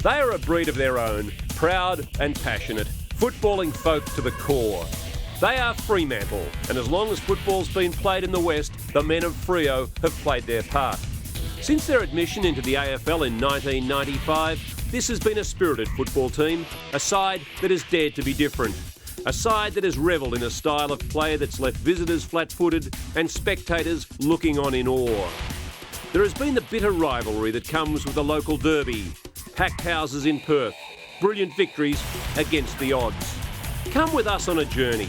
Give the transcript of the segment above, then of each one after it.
They are a breed of their own, proud and passionate, footballing folk to the core. They are Fremantle, and as long as football's been played in the West, the men of Freo have played their part. Since their admission into the AFL in 1995, this has been a spirited football team, a side that has dared to be different, a side that has revelled in a style of play that's left visitors flat-footed and spectators looking on in awe. There has been the bitter rivalry that comes with the local derby, packed houses in Perth, brilliant victories against the odds. Come with us on a journey.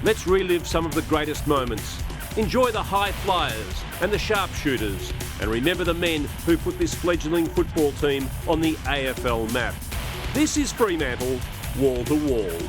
Let's relive some of the greatest moments. Enjoy the high flyers and the sharpshooters, and remember the men who put this fledgling football team on the AFL map. This is Fremantle, wall to wall.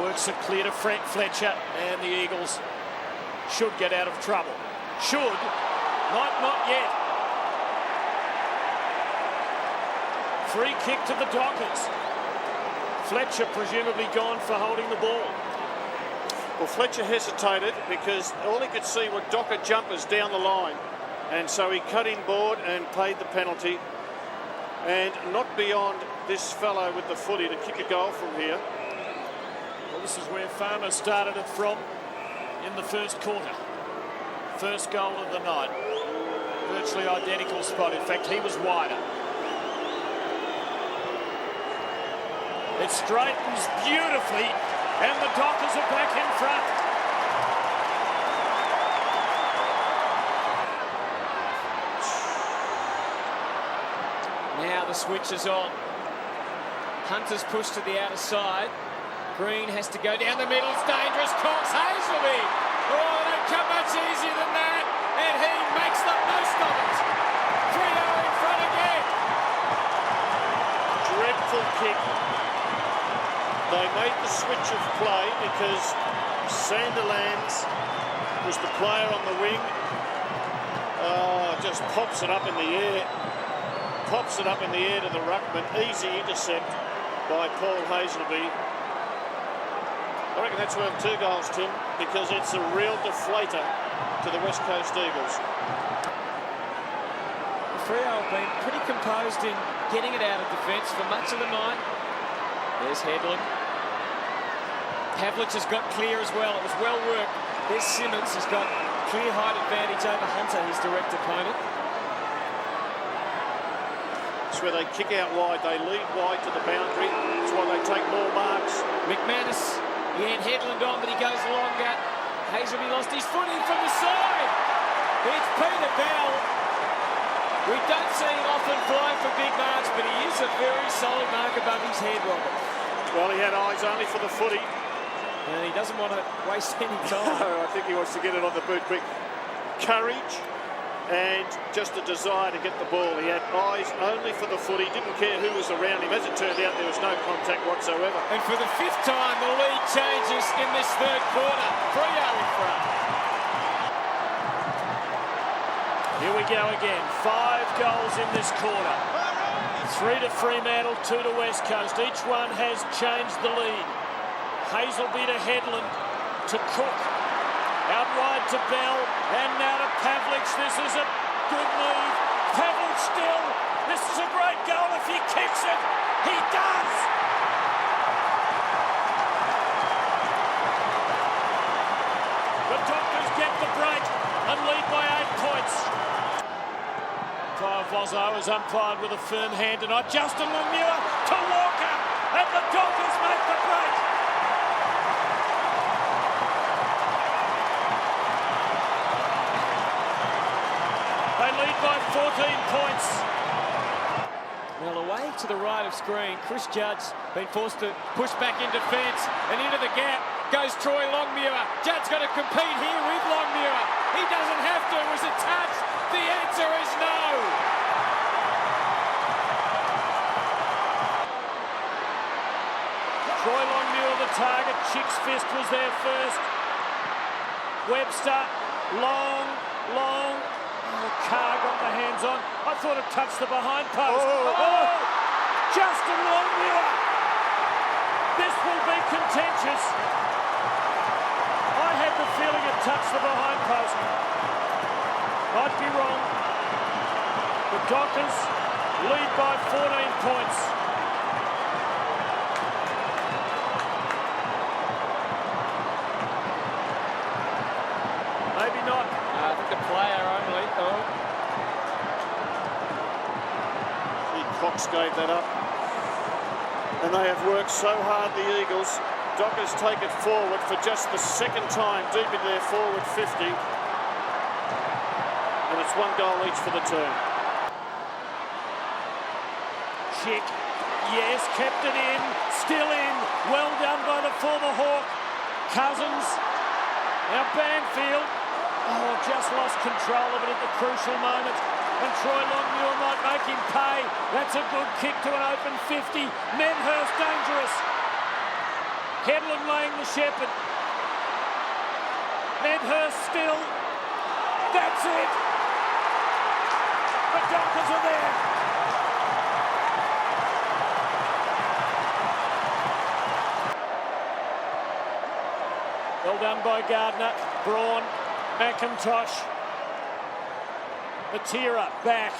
Works it clear to Frank Fletcher, and the Eagles should get out of trouble. Should, not yet. Free kick to the Dockers. Fletcher presumably gone for holding the ball. Well, Fletcher hesitated because all he could see were Docker jumpers down the line, and so he cut in board and paid the penalty, and not beyond this fellow with the footy to kick a goal from here. Well, this is where Farmer started it from in the first quarter. First goal of the night. Virtually identical spot. In fact, he was wider. It straightens beautifully, and the Dockers are back in front. Now the switch is on. Hunter's pushed to the outer side. Green has to go down the middle. It's dangerous. Cox Hazelby. Oh, they don't come much easier than that. And he makes the most of it. Freo in front again. Dreadful kick. They made the switch of play because Sanderlands was the player on the wing. Just pops it up in the air. Pops it up in the air to the ruckman. Easy intercept by Paul Hazelby. I reckon that's worth 2 goals, Tim, because it's a real deflator to the West Coast Eagles. Freo have been pretty composed in getting it out of defence for much of the night. There's Headland. Pavlich has got clear as well. It was well worked. There's Simmons. He's got clear height advantage over Hunter, his direct opponent. It's where they kick out wide. They lead wide to the boundary. That's why they take more marks. McManus. He had Headland on, but he goes longer. Hazelby lost his footing from the side. It's Peter Bell. We don't see him often flying for big marks, but he is a very solid mark above his head, Robert. Well, he had eyes only for the footy. And he doesn't want to waste any time. No, I think he wants to get it on the boot quick. Courage and just a desire to get the ball. He had eyes only for the footy, didn't care who was around him. As it turned out, there was no contact whatsoever. And for the 5th time, the lead changes in this third quarter. Freo in front. Here we go again. 5 goals in this quarter. 3 to Fremantle, 2 to West Coast. Each one has changed the lead. Hazelby to Headland, to Cook. Out wide to Bell, and now to Pavlich. This is a good move. Pavlich still. This is a great goal if he kicks it. He does! The Dockers get the break and lead by 8 points. Umpire Vozzo is umpired with a firm hand tonight. Justin Lemieux to Walker, and the Dockers make the break. They lead by 14 points. Well, away to the right of screen, Chris Judd's been forced to push back in defence, and into the gap goes Troy Longmuir. Judd's got to compete here with Longmuir. He doesn't have to. Was it touch? The answer is no. Troy Longmuir the target. Chick's fist was there first. Webster, long. Oh, Carr got the hands on. I thought it touched the behind post. Oh! Justin Longmuir. This will be contentious. I had the feeling it touched the behind post. Might be wrong. The Dockers lead by 14 points. Maybe not. I think the player only. Oh. Cox gave that up. And they have worked so hard, the Eagles. Dockers take it forward for just the second time deep in their forward 50. And it's 1 goal each for the turn. Chick, yes, kept it in, still in. Well done by the former Hawk. Cousins, now Banfield. Oh, just lost control of it at the crucial moment. And Troy Longmuir might make him pay. That's a good kick to an open 50. Medhurst dangerous. Headland laying the shepherd. Medhurst still. That's it. The Dockers are there. Well done by Gardner. Braun. McIntosh. Matera back.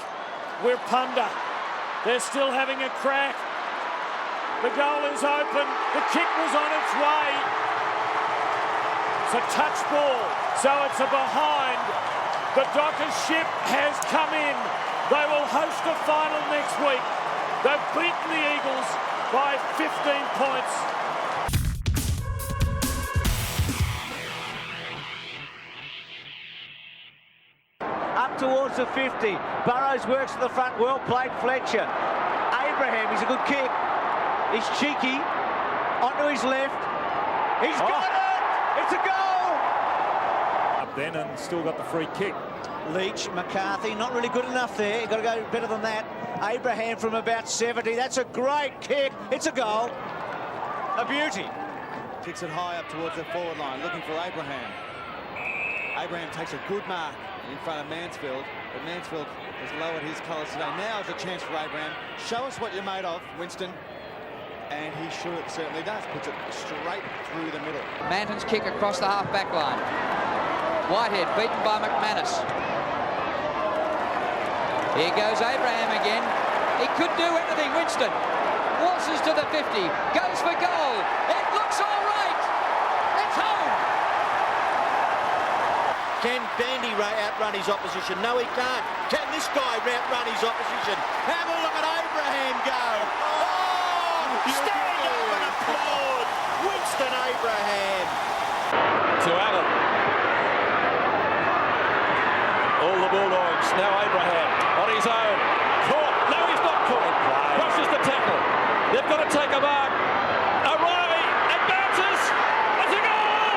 We're Punda. They're still having a crack. The goal is open. The kick was on its way. It's a touch ball, so it's a behind. The Dockers ship has come in. They will host a final next week. They've beaten the Eagles by 15 points. Towards the 50. Burrows works to the front. Well played, Fletcher. Abraham, he's a good kick. He's cheeky. Onto his left. He's got it! It's a goal! Up then and still got the free kick. Leach, McCarthy, not really good enough there. You've got to go better than that. Abraham from about 70. That's a great kick. It's a goal. A beauty. Kicks it high up towards the forward line, looking for Abraham. Abraham takes a good mark in front of Mansfield, but Mansfield has lowered his colours today. Now is a chance for Abraham. Show us what you're made of, Winston. And he certainly does. Puts it straight through the middle. Manton's kick across the half-back line. Whitehead beaten by McManus. Here goes Abraham again. He could do anything, Winston. Waltzes to the 50, goes for goal. It looks all right. It's home. Can Bandy outrun his opposition? No, he can't. Can this guy outrun his opposition? Have a look at Abraham go. Oh, stand up and applaud Winston Abraham. To Allen. All the Bulldogs. Now Abraham on his own. Caught. No, he's not caught. Rushes the tackle. They've got to take a mark. O'Reilly and bounces. It's a goal!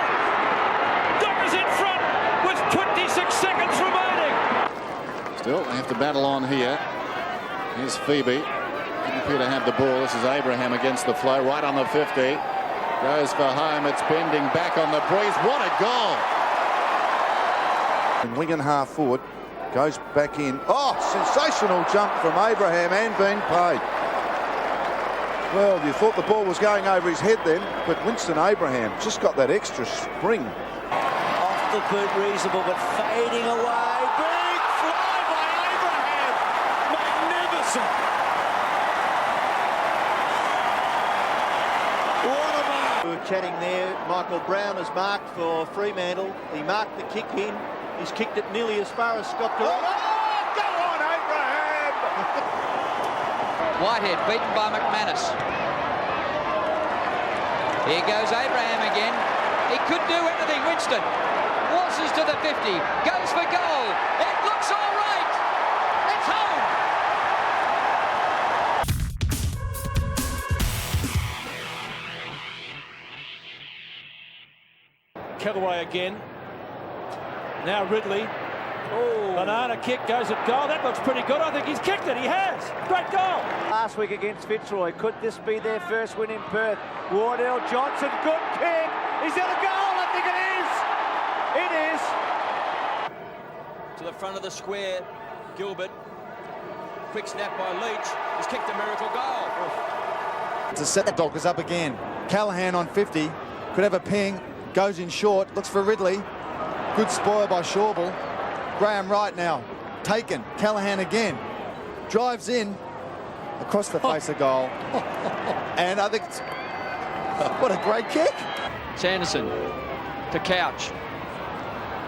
Dockers in front with 26 seconds remaining. Still, they have to battle on here. Here's Phoebe. Didn't appear to have the ball. This is Abraham against the flow, right on the 50. Goes for home. It's bending back on the breeze. What a goal! And wing and half forward, goes back in. Oh, sensational jump from Abraham and being paid. Well, you thought the ball was going over his head then, but Winston Abraham just got that extra spring. Off the boot, reasonable, but fading away. Big fly by Abraham. Magnificent. What a mark. We were chatting there. Michael Brown has marked for Fremantle. He marked the kick in. He's kicked it nearly as far as Scott Dorr. Oh, go on, Abraham! Whitehead beaten by McManus. Here goes Abraham again. He could do anything, Winston. Waltzes to the 50, goes for goal. It looks all right. It's home. Kellaway again. Now Ridley. Oh. Banana kick goes at goal. That looks pretty good. I think he's kicked it. He has. Great goal. Last week against Fitzroy. Could this be their first win in Perth? Wardell Johnson, good kick. Is that a goal? I think it is. It is. To the front of the square, Gilbert. Quick snap by Leach. He's kicked a miracle goal. To set the Dockers up again. Callaghan on 50. Could have a ping. Goes in short. Looks for Ridley. Good spoil by Shawble. Graham Wright now. Taken. Callaghan again. Drives in. Across the face of goal. And I think it's... What a great kick. Sanderson to Couch.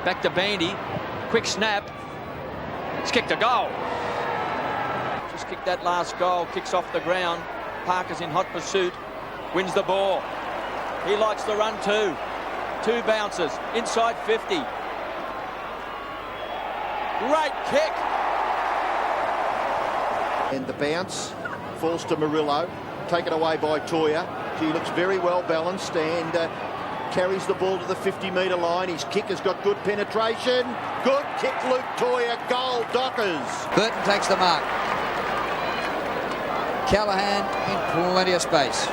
Back to Bandy. Quick snap. It's kicked a goal. Just kicked that last goal. Kicks off the ground. Parker's in hot pursuit. Wins the ball. He likes the run too. 2 bounces. Inside 50. Great kick. And the bounce falls to Murillo. Taken away by Toya. He looks very well balanced and carries the ball to the 50-metre line. His kick has got good penetration. Good kick, Luke Toya. Goal, Dockers. Burton takes the mark. Callaghan in plenty of space.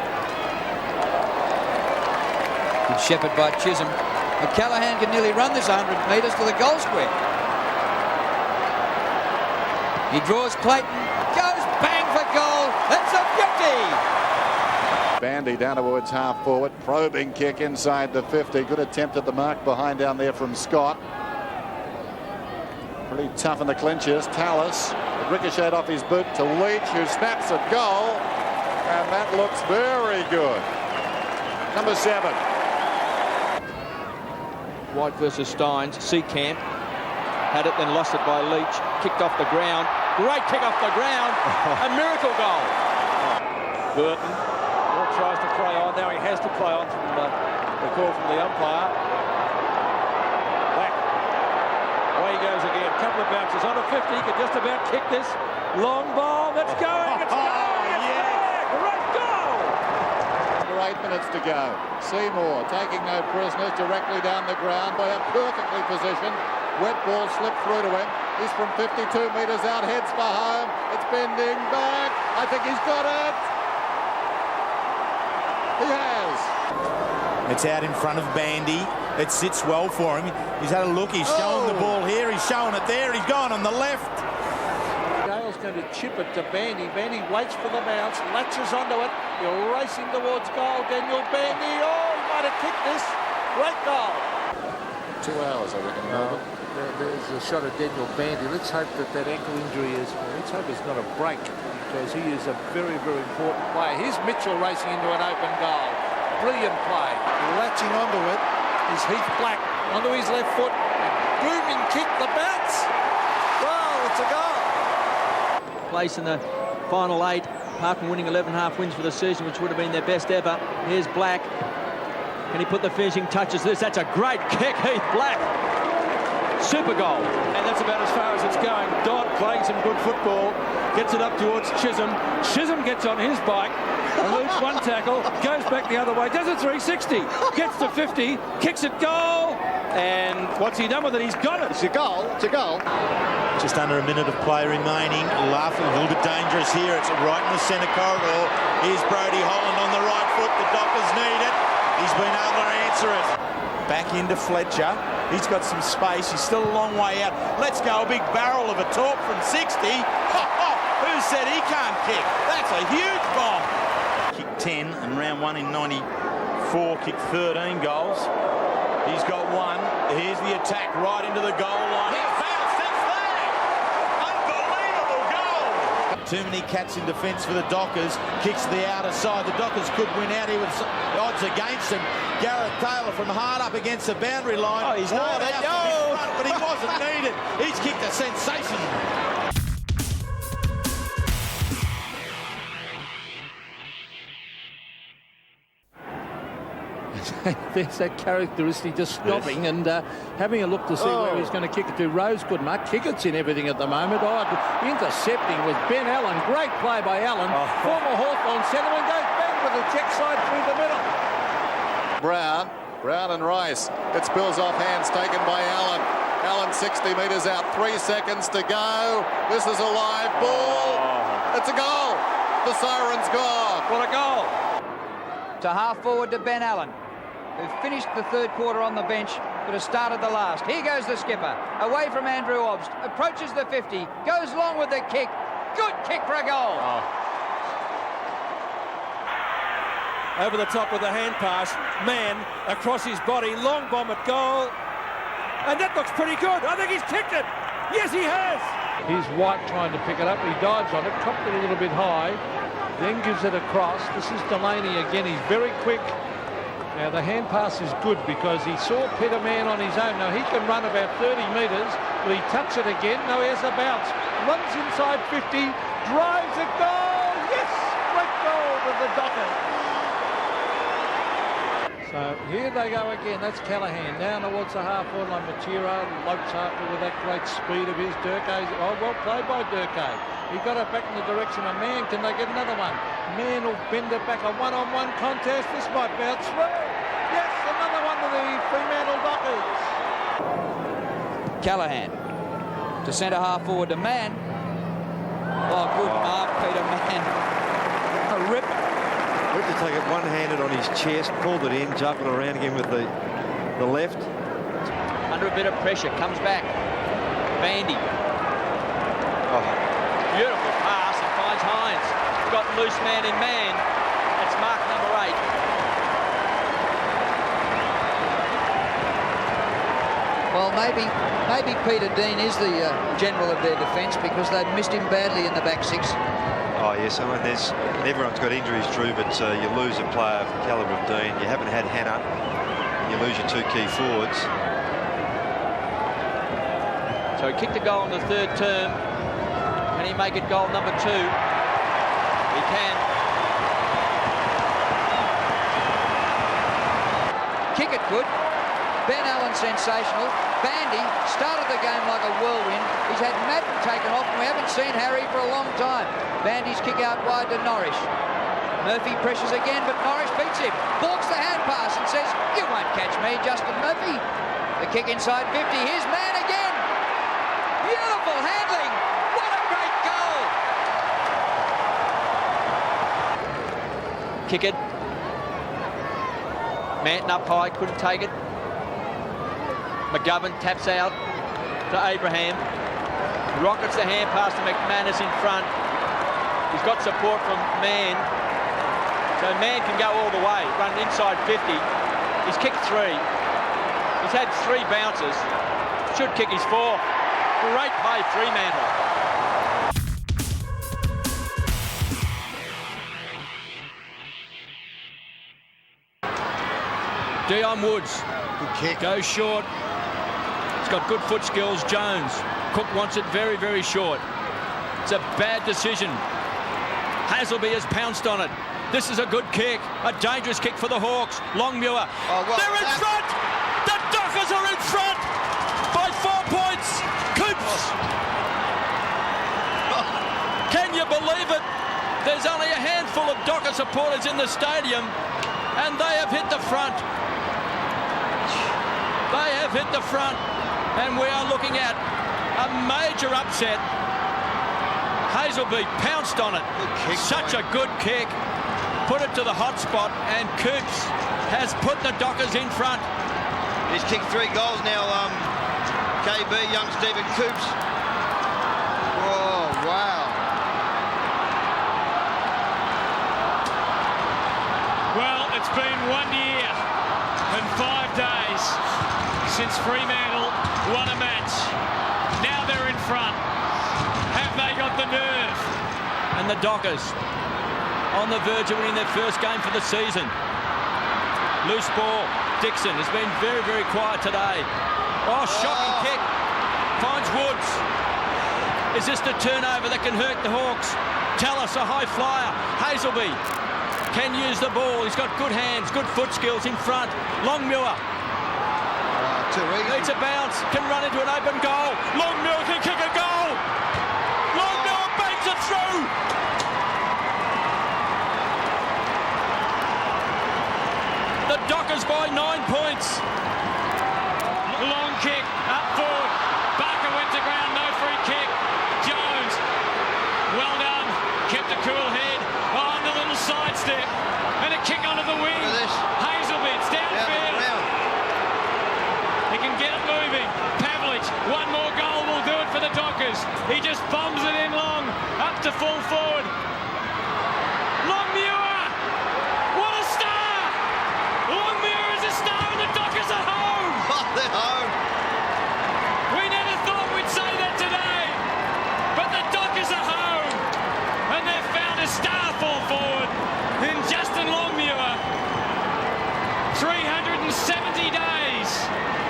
Good shepherd by Chisholm. And Callaghan can nearly run this 100 metres to the goal square. He draws Clayton. Goes bang for goal. It's a 50. Bandy down towards half forward. Probing kick inside the 50. Good attempt at the mark behind down there from Scott. Pretty tough in the clinches. Tallis. It ricocheted off his boot to Leach, who snaps at goal. And that looks very good. Number 7. White versus Steins. Seacamp. Had it, then lost it by Leach. Kicked off the ground. Great kick off the ground. A miracle goal. Burton tries to play on. Now he has to play on from the call from the umpire. Black. Away he goes again. Couple of bounces on a 50. Could just about kick this. Long ball. It's going. It's going. It's going. Great goal. 8 minutes to go. Seymour taking no prisoners directly down the ground by a perfectly positioned. Wet ball slipped through to him. He's from 52 metres out, heads for home. It's bending back. I think he's got it. He has. It's out in front of Bandy. It sits well for him. He's had a look. He's showing the ball here. He's showing it there. He's gone on the left. Gale's going to chip it to Bandy. Bandy waits for the bounce, latches onto it. You're racing towards goal. Daniel Bandy. Oh, he might have kicked this. Great goal. 2 hours, I reckon. There's a shot of Daniel Bandy. Let's hope that ankle injury is... Let's hope it's not a break, because he is a very, very important player. Here's Mitchell racing into an open goal. Brilliant play. Latching onto it is Heath Black onto his left foot. Booming kick, the bounce. Well, it's a goal. Place in the final 8. Apart from winning 11 half wins for the season, which would have been their best ever. Here's Black. Can he put the finishing touches to this? That's a great kick, Heath Black. Super goal. And that's about as far as it's going. Dodd playing some good football. Gets it up towards Chisholm. Chisholm gets on his bike. Eludes one tackle. Goes back the other way. Does a 360. Gets to 50. Kicks it goal. And what's he done with it? He's got it. It's a goal. It's a goal. Just under a minute of play remaining. Laughing a little bit dangerous here. It's right in the centre corridor. Here's Brodie Holland on the right foot. The Dockers need it. He's been able to answer it. Back into Fletcher. He's got some space. He's still a long way out. Let's go. A big barrel of a talk from 60. Who said he can't kick? That's a huge bomb. Kicked 10 and round 1 in 94. Kicked 13 goals. He's got 1. Here's the attack right into the goal line. He bounced. It's there. Unbelievable goal. Too many cats in defence for the Dockers. Kicks to the outer side. The Dockers could win out. He was odds against him. Gareth Taylor from hard up against the boundary line. Oh, he's nailed it. Front, but he wasn't needed. He's kicked a sensation. There's that characteristic, just stopping and having a look to see where he's going to kick it to. Rose good mark. Kickett's in everything at the moment. Intercepting was Ben Allen. Great play by Allen. Former Hawthorn centreman goes bang with the check side through the middle. Brown and Rice. It spills off hands taken by Allen. Allen 60 metres out. 3 seconds to go. This is a live ball. It's a goal. The siren's gone. What a goal. To half forward to Ben Allen, who finished the third quarter on the bench that has started the last. Here goes the skipper, away from Andrew Obst, approaches the 50, goes long with the kick. Good kick for a goal. Over the top with the hand pass, man across his body, long bomb at goal, and that looks pretty good. I think he's kicked it. Yes, he has. Here's White trying to pick it up. He dives on it, copped it a little bit high, then gives it across. This is Delaney again. He's very quick. Now, the hand pass is good because he saw Peterman on his own. Now, he can run about 30 metres. Will he touch it again? No, he has a bounce. Runs inside 50, drives a goal. Yes, great goal to the Dockers. So here they go again. That's Callaghan down towards the half-forward line. Matera lopes after with that great speed of his. Durkee. Oh, well played by Durkee. He got it back in the direction of Mann. Can they get another one? Mann will bend it back. A one-on-one contest. This might bounce through. Yes, another one to the Fremantle Dockers. Callaghan to centre half forward to Mann. Oh, good mark, Peter Mann. A rip. Went to take it one-handed on his chest, pulled it in, juggled around again with the left. Under a bit of pressure, comes back. Bandy. Oh. Beautiful pass and finds Hines. Got loose man in man. It's mark number 8. Well, maybe Peter Dean is the general of their defence because they've missed him badly in the back 6. Oh, yes, I mean, everyone's got injuries, Drew, but you lose a player of the calibre of Dean. You haven't had Hannah. You lose your 2 key forwards. So he kicked a goal in the 3rd term. Can he make it goal number 2? He can. Kick it good. Ben Allen sensational. Bandy started the game like a whirlwind. He's had Madden taken off and we haven't seen Harry for a long time. Bandy's kick out wide to Norris. Murphy pressures again, but Norris beats him. Balks the hand pass and says, "You won't catch me, Justin Murphy." The kick inside 50. Here's Mann again. Beautiful handling. What a great goal. Kick it. Manton up high, couldn't take it. McGovern taps out to Abraham. Rockets the hand pass to McManus in front. He's got support from Mann. So Mann can go all the way, run inside 50. He's kicked 3. He's had 3 bounces. Should kick his 4. Great play, Fremantle. Dion Woods. Good kick. Goes short. He's got good foot skills, Jones. Cook wants it very, very short. It's a bad decision. Hazelby has pounced on it. This is a good kick. A dangerous kick for the Hawks. Longmuir. Oh, well, they're in front! The Dockers are in front by 4 points. Coops! Can you believe it? There's only a handful of Docker supporters in the stadium and they have hit the front. They have hit the front and we are looking at a major upset. Hazelby pounced on it. Such a good kick. Put it to the hot spot and Coops has put the Dockers in front. He's kicked 3 goals now, KB, young Stephen Coops. Oh, wow. Well, it's been 1 year and 5 days since Fremantle won a match. Now they're in front. Have they got the nerve? And the Dockers on the verge of winning their first game for the season. Loose ball. Dixon has been very, very quiet today. Oh, shocking kick. Finds Woods. Is this the turnover that can hurt the Hawks? Tallis, a high flyer. Hazelby can use the ball. He's got good hands, good foot skills in front. Longmuir. Too easy. Needs a bounce. Can run into an open goal. Longmuir can kick a goal. Longmuir bangs it through. The Dockers by 9 points. Long kick, up forward. Barker went to ground, no free kick. Jones, well done. Kept a cool head. Oh, and the little sidestep. And a kick onto the wing. Hazelby, it's downfield. He He just bombs it in long, up to full forward. Longmuir! What a star! Longmuir is a star and the Dockers are home! Oh, they're home. We never thought we'd say that today, but the Dockers are home, and they've found a star full forward in Justin Longmuir. 370 days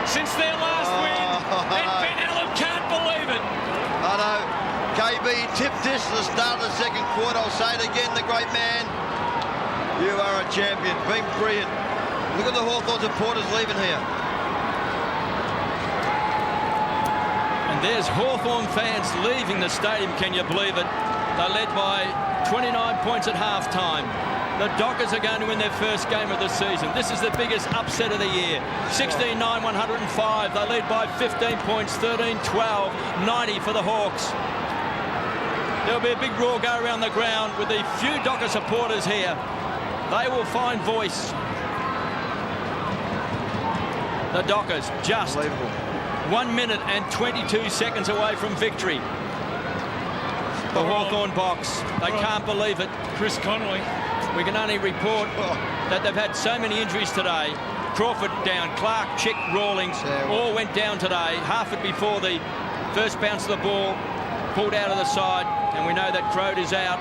since their last win, and Ben Allen can't believe it. I know. KB tipped this at the start of the second quarter. I'll say it again, the great man. You are a champion. Been brilliant. Look at the Hawthorn supporters leaving here. And there's Hawthorn fans leaving the stadium, can you believe it? They're led by 29 points at half-time. The Dockers are going to win their first game of the season. This is the biggest upset of the year. 16-9, 105. They lead by 15 points, 13-12, 90 for the Hawks. There'll be a big roar go around the ground with the few Docker supporters here. They will find voice. The Dockers just 1 minute and 22 seconds away from victory. The Hawthorn box. They can't believe it. Chris Connolly. We can only report that they've had so many injuries today. Crawford down, Clark, Chick, Rawlings, all went down today. Harford before the first bounce of the ball, pulled out of the side, and we know that Crode is out.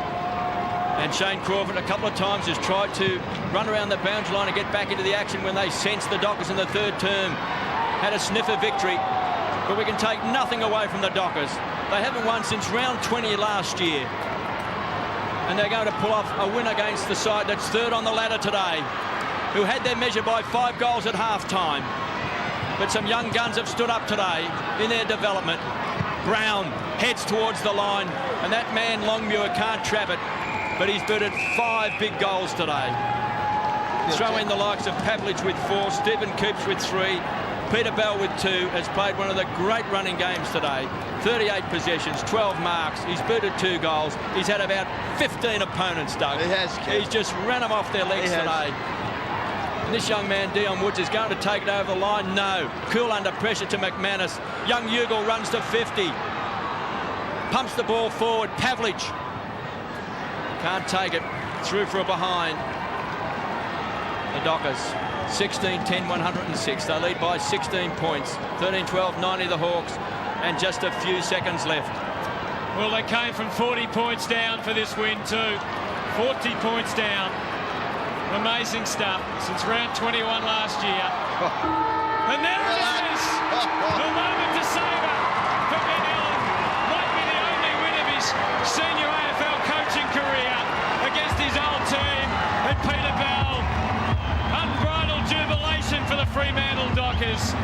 And Shane Crawford a couple of times has tried to run around the boundary line and get back into the action when they sensed the Dockers in the third term. Had a sniff of victory, but we can take nothing away from the Dockers. They haven't won since round 20 last year. And they're going to pull off a win against the side that's third on the ladder today, who had their measure by 5 goals at half-time. But some young guns have stood up today in their development. Brown heads towards the line, and that man Longmuir can't trap it, but he's booted 5 big goals today. Throw in the likes of Pavlich with 4, Stephen Coops with 3, Peter Bell with 2, has played one of the great running games today. 38 possessions, 12 marks. He's booted 2 goals. He's had about 15 opponents, Doug. He has, Kev. He's just ran them off their legs today. And this young man, Dion Woods, is going to take it over the line. No. Cool under pressure to McManus. Young Ugle runs to 50. Pumps the ball forward. Pavlich can't take it. Through for a behind. The Dockers. 16-10, 106. They lead by 16 points. 13-12, 90 the Hawks. And just a few seconds left. Well, they came from 40 points down for this win too. 40 points down. Amazing stuff since round 21 last year. And there it is. The moment to savour for Ben Allen. Might be the only win of his senior AFL coaching career against his old team. And Peter Bell. Unbridled jubilation for the Fremantle Dockers.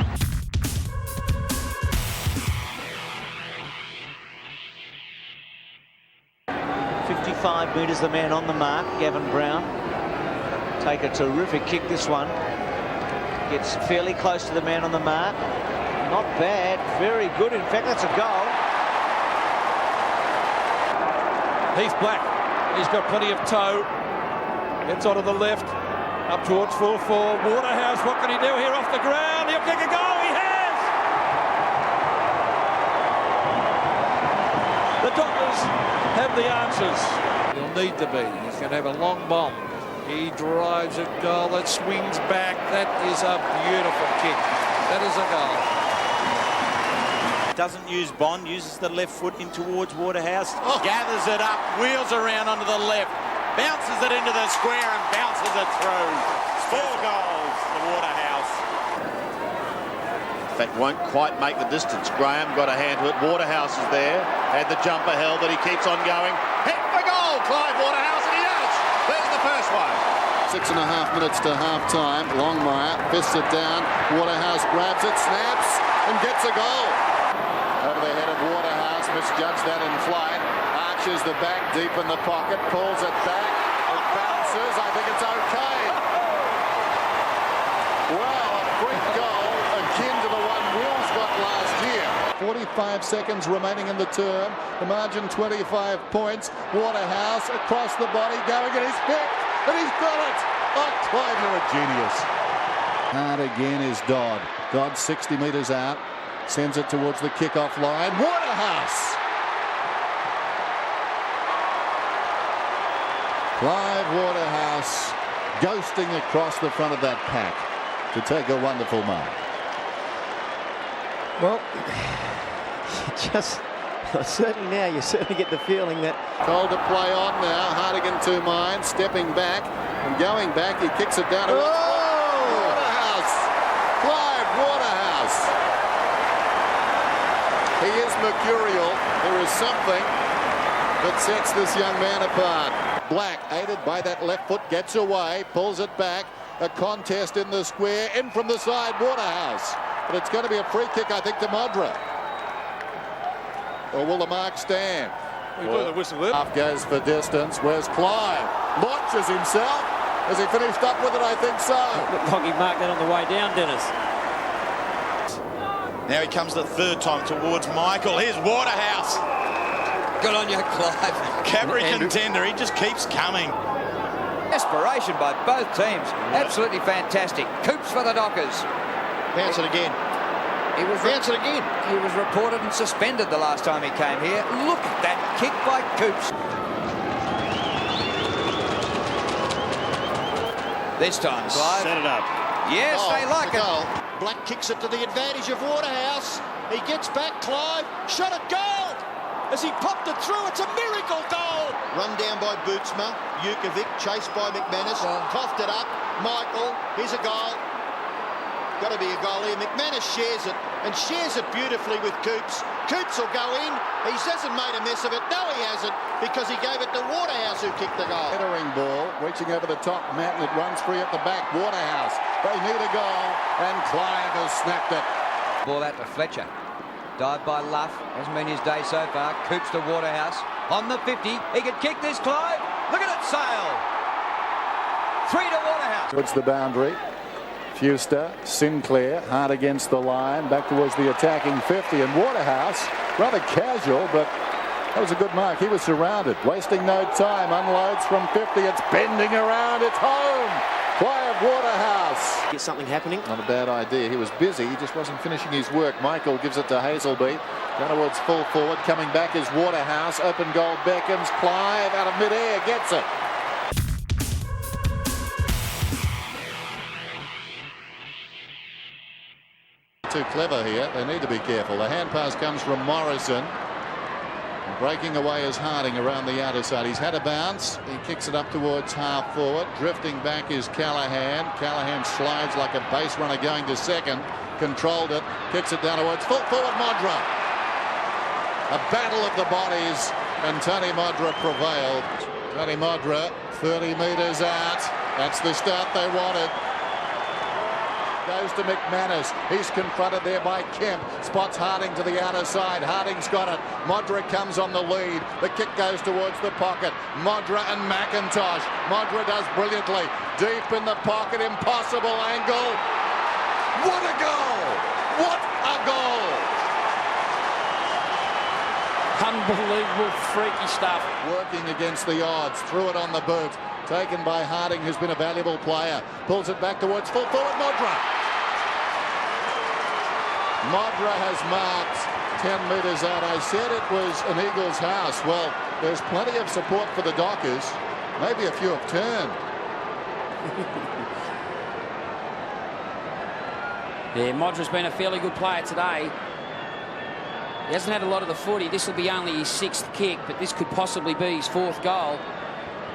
55 metres, the man on the mark, Gavin Brown. Take a terrific kick, this one. Gets fairly close to the man on the mark. Not bad, very good. In fact, that's a goal. Heath Black, he's got plenty of toe. Gets onto the left, up towards 4-4. Waterhouse, what can he do here off the ground? He'll kick a goal, he has! The Dockers have the answers. He'll need to be. He's going to have a long bomb. He drives a goal that swings back. That is a beautiful kick. That is a goal. Doesn't use Bond, uses the left foot in towards Waterhouse. Gathers it up, wheels around onto the left, bounces it into the square and bounces it through. 4 goals for Waterhouse. In fact, won't quite make the distance. Graham got a hand to it. Waterhouse is there. Had the jumper held, but he keeps on going. Hit for goal, Clive Waterhouse, and he does. There's the first one. 6.5 minutes to half-time. Longmire fists it down. Waterhouse grabs it, snaps, and gets a goal. Over the head of Waterhouse, misjudged that in flight. Arches the back deep in the pocket, pulls it back. It bounces. I think it's okay. Well, a quick goal akin to the one Wills got last year. 45 seconds remaining in the term. The margin 25 points. Waterhouse across the body, going at his hip, and he's got it. Oh, Clive, you're a genius. Hard again is Dodd. Dodd 60 metres out. Sends it towards the kick-off line. Waterhouse Clive Waterhouse ghosting across the front of that pack to take a wonderful mark. Well, certainly now you certainly get the feeling that... Told to play on now. Harding in two minds, stepping back and going back. He kicks it down to Waterhouse. Clive Waterhouse. He is mercurial. There is something that sets this young man apart. Black, aided by that left foot, gets away, pulls it back. A contest in the square, in from the side, Waterhouse. But it's going to be a free kick, I think, to Modra. Or will the mark stand? Half goes for distance. Where's Clive? Launches himself. Has he finished up with it? I think so. Looked like he marked that on the way down, Dennis. Now he comes the third time towards Michael. Here's Waterhouse. Good on you, Clive. Capri contender. He just keeps coming. Desperation by both teams. Absolutely fantastic. Coops for the Dockers. Bounce it again. He was reported and suspended the last time he came here. Look at that kick by Coops. This time, Clive. Set it up. Yes, they like it. Goal. Black kicks it to the advantage of Waterhouse. He gets back, Clive. Shot it, goal! As he popped it through, it's a miracle goal! Run down by Bootsma. Jukovic chased by McManus. Coughed it up. Michael, here's a goal. Got to be a goal here. McManus shares it, and shares it beautifully with Coops. Coops will go in. He hasn't made a mess of it. No, he hasn't, because he gave it to Waterhouse, who kicked the goal. Headering ball, reaching over the top. Matt, it runs free at the back. Waterhouse. They need a goal, and Clive has snapped it. Ball out to Fletcher. Dive by Luff. Hasn't been his day so far. Coops to Waterhouse. On the 50. He could kick this, Clive. Look at it sail. 3 to Waterhouse. Towards the boundary. Fuster, Sinclair, hard against the line, back towards the attacking 50, and Waterhouse, rather casual, but that was a good mark. He was surrounded, wasting no time, unloads from 50, it's bending around, it's home! Clive Waterhouse. Get something happening. Not a bad idea. He was busy, he just wasn't finishing his work. Michael gives it to Hazelby, down towards full forward, coming back is Waterhouse, open goal beckons, Clive out of mid-air, gets it. Too clever here. They need to be careful. The hand pass comes from Morrison. And breaking away is Harding around the outer side. He's had a bounce. He kicks it up towards half forward. Drifting back is Callaghan. Callaghan slides like a base runner going to second. Controlled it. Kicks it down towards full forward Modra. A battle of the bodies, and Tony Modra prevailed. Tony Modra 30 metres out. That's the start they wanted. Goes to McManus. He's confronted there by Kemp. Spots Harding to the outer side. Harding's got it. Modra comes on the lead. The kick goes towards the pocket. Modra and McIntosh. Modra does brilliantly. Deep in the pocket. Impossible angle. What a goal! What a goal! Unbelievable, freaky stuff. Working against the odds. Threw it on the boot. Taken by Harding, who's been a valuable player. Pulls it back towards full forward Modra. Modra has marked 10 metres out. I said it was an Eagles house. Well, there's plenty of support for the Dockers. Maybe a few have turned. Yeah, Modra's been a fairly good player today. He hasn't had a lot of the footy. This will be only his 6th kick, but this could possibly be his 4th goal.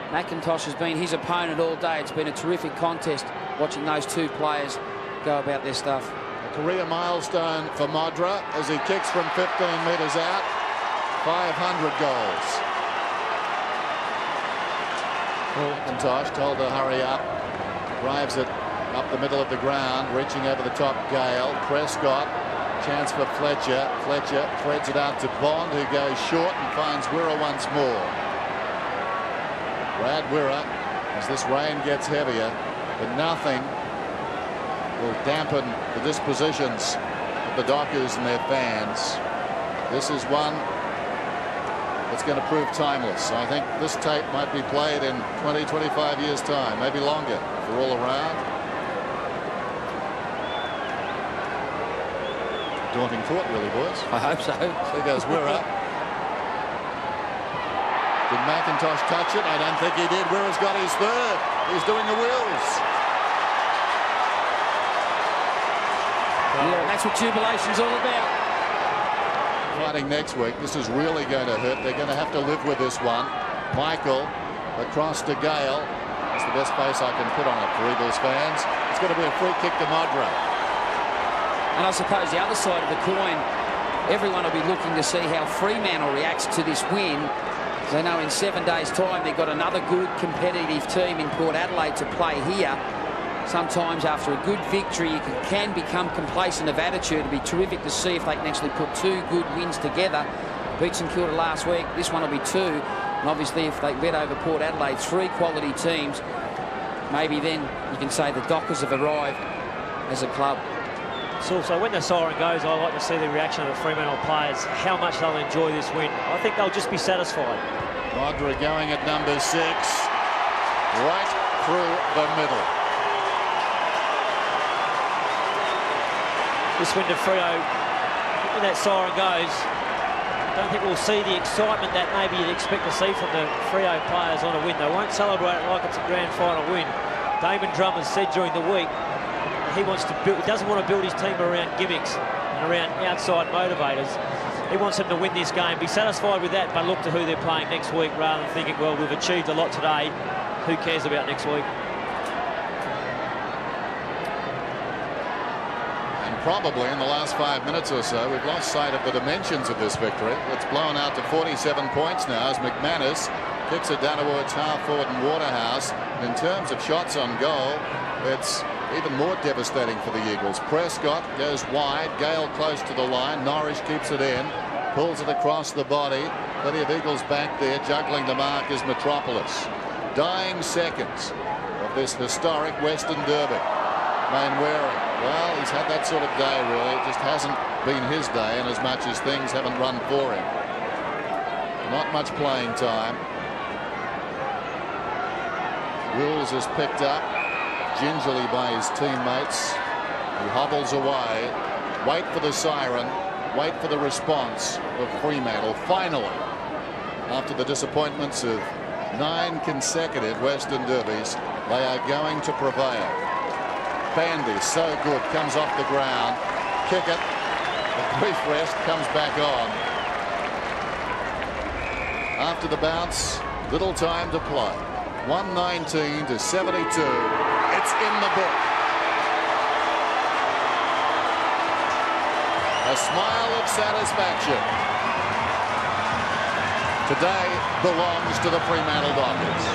McIntosh has been his opponent all day. It's been a terrific contest watching those two players go about their stuff. A career milestone for Modra as he kicks from 15 metres out. 500 goals. McIntosh told to hurry up. Drives it up the middle of the ground, reaching over the top. Gale. Prescott. Chance for Fletcher. Fletcher threads it out to Bond, who goes short and finds Wirra once more. Brad Wirra, as this rain gets heavier, but nothing will dampen the dispositions of the Dockers and their fans. This is one that's going to prove timeless. I think this tape might be played in 20, 25 years' time, maybe longer, if we're all around. Daunting thought, really, boys. I hope so. There goes Wirra. Did McIntosh touch it? I don't think he did. Wirra's got his third. He's doing the wheels. Yeah, that's what jubilation's all about. Fighting next week. This is really going to hurt. They're going to have to live with this one. Michael across to Gale. That's the best face I can put on it for Eagles fans. It's going to be a free kick to Ochre. And I suppose the other side of the coin, everyone will be looking to see how Fremantle reacts to this win. They know in 7 days' time they've got another good competitive team in Port Adelaide to play here. Sometimes after a good victory you can become complacent of attitude. It'll be terrific to see if they can actually put two good wins together. Beat St Kilda last week, this one will be two. And obviously if they get over Port Adelaide, three quality teams, maybe then you can say the Dockers have arrived as a club. So also when the siren goes, I like to see the reaction of the Fremantle players, how much they'll enjoy this win. I think they'll just be satisfied. Ochre going at number 6, right through the middle. This win to Freo, when that siren goes, I don't think we'll see the excitement that maybe you'd expect to see from the Freo players on a win. They won't celebrate it like it's a grand final win. Damon Drummond said during the week he doesn't want to build his team around gimmicks and around outside motivators. He wants them to win this game, be satisfied with that, but look to who they're playing next week rather than thinking, well, we've achieved a lot today, who cares about next week? And probably in the last 5 minutes or so we've lost sight of the dimensions of this victory. It's blown out to 47 points now as McManus kicks it down towards half forward and Waterhouse. And in terms of shots on goal, it's even more devastating for the Eagles. Prescott goes wide, Gale close to the line, Norris keeps it in, pulls it across the body. Plenty of Eagles back there, juggling the mark is Metropolis. Dying seconds of this historic Western Derby. Mainwaring, well, he's had that sort of day really. It just hasn't been his day in as much as things haven't run for him. Not much playing time. Wills is picked up gingerly by his teammates. He hobbles away. Wait for the siren. Wait for the response of Fremantle. Finally, after the disappointments of 9 consecutive Western Derbies, they are going to prevail. Bandy, so good, comes off the ground. Kick it. A brief rest, comes back on. After the bounce, little time to play. 119 to 72. It's in the book. A smile of satisfaction today belongs to the Fremantle Dockers.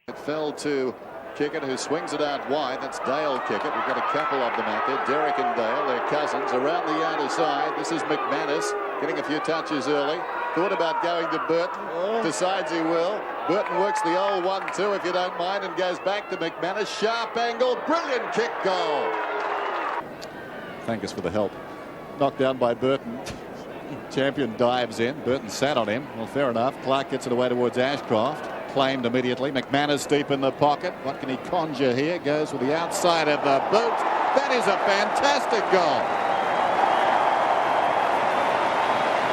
It fell to Kickett, who swings it out wide. That's Dale Kickett. We've got a couple of them out there. Derek and Dale, their cousins, around the outer side. This is McManus getting a few touches early. Thought about going to Burton. Decides he will. Burton works the old 1-2, if you don't mind, and goes back to McManus. Sharp angle. Brilliant kick goal. Thank us for the help. Knocked down by Burton. Champion dives in. Burton sat on him. Well, fair enough. Clark gets it away towards Ashcroft. Claimed immediately. McManus deep in the pocket. What can he conjure here? Goes with the outside of the boot. That is a fantastic goal.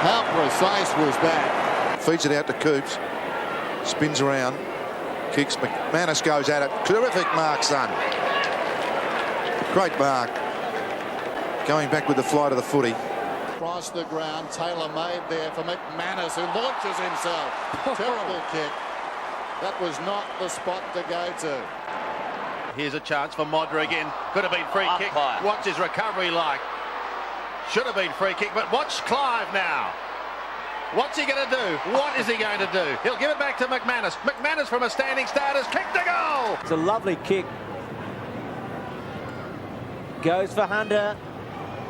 How precise was that? Feeds it out to Coops. Spins around. Kicks. McManus goes at it. Terrific mark, son. Great mark. Going back with the flight of the footy. Across the ground. Taylor made there for McManus, who launches himself. Terrible kick. That was not the spot to go to. Here's a chance for Ochre again. Could have been free kick. What's his recovery like? Should have been free kick, but watch Clive now. What's he going to do? What is he going to do? He'll give it back to McManus. McManus from a standing start has kicked a goal. It's a lovely kick. Goes for Hunter.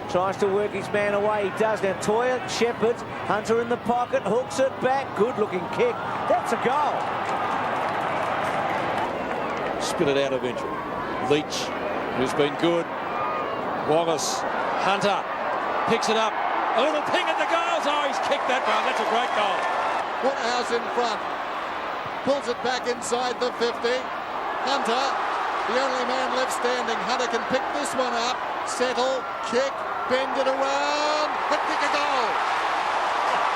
Tries to work his man away. He does now. Toya, Shepherd, Hunter in the pocket, hooks it back. Good looking kick. That's a goal. Spit it out eventually. Leach, who's been good. Wallace, Hunter, picks it up. A little ping at the goals. Oh, he's kicked that one. That's a great goal. Woodhouse in front. Pulls it back inside the 50. Hunter, the only man left standing. Hunter can pick this one up. settle, kick, bend it around, but kick a goal.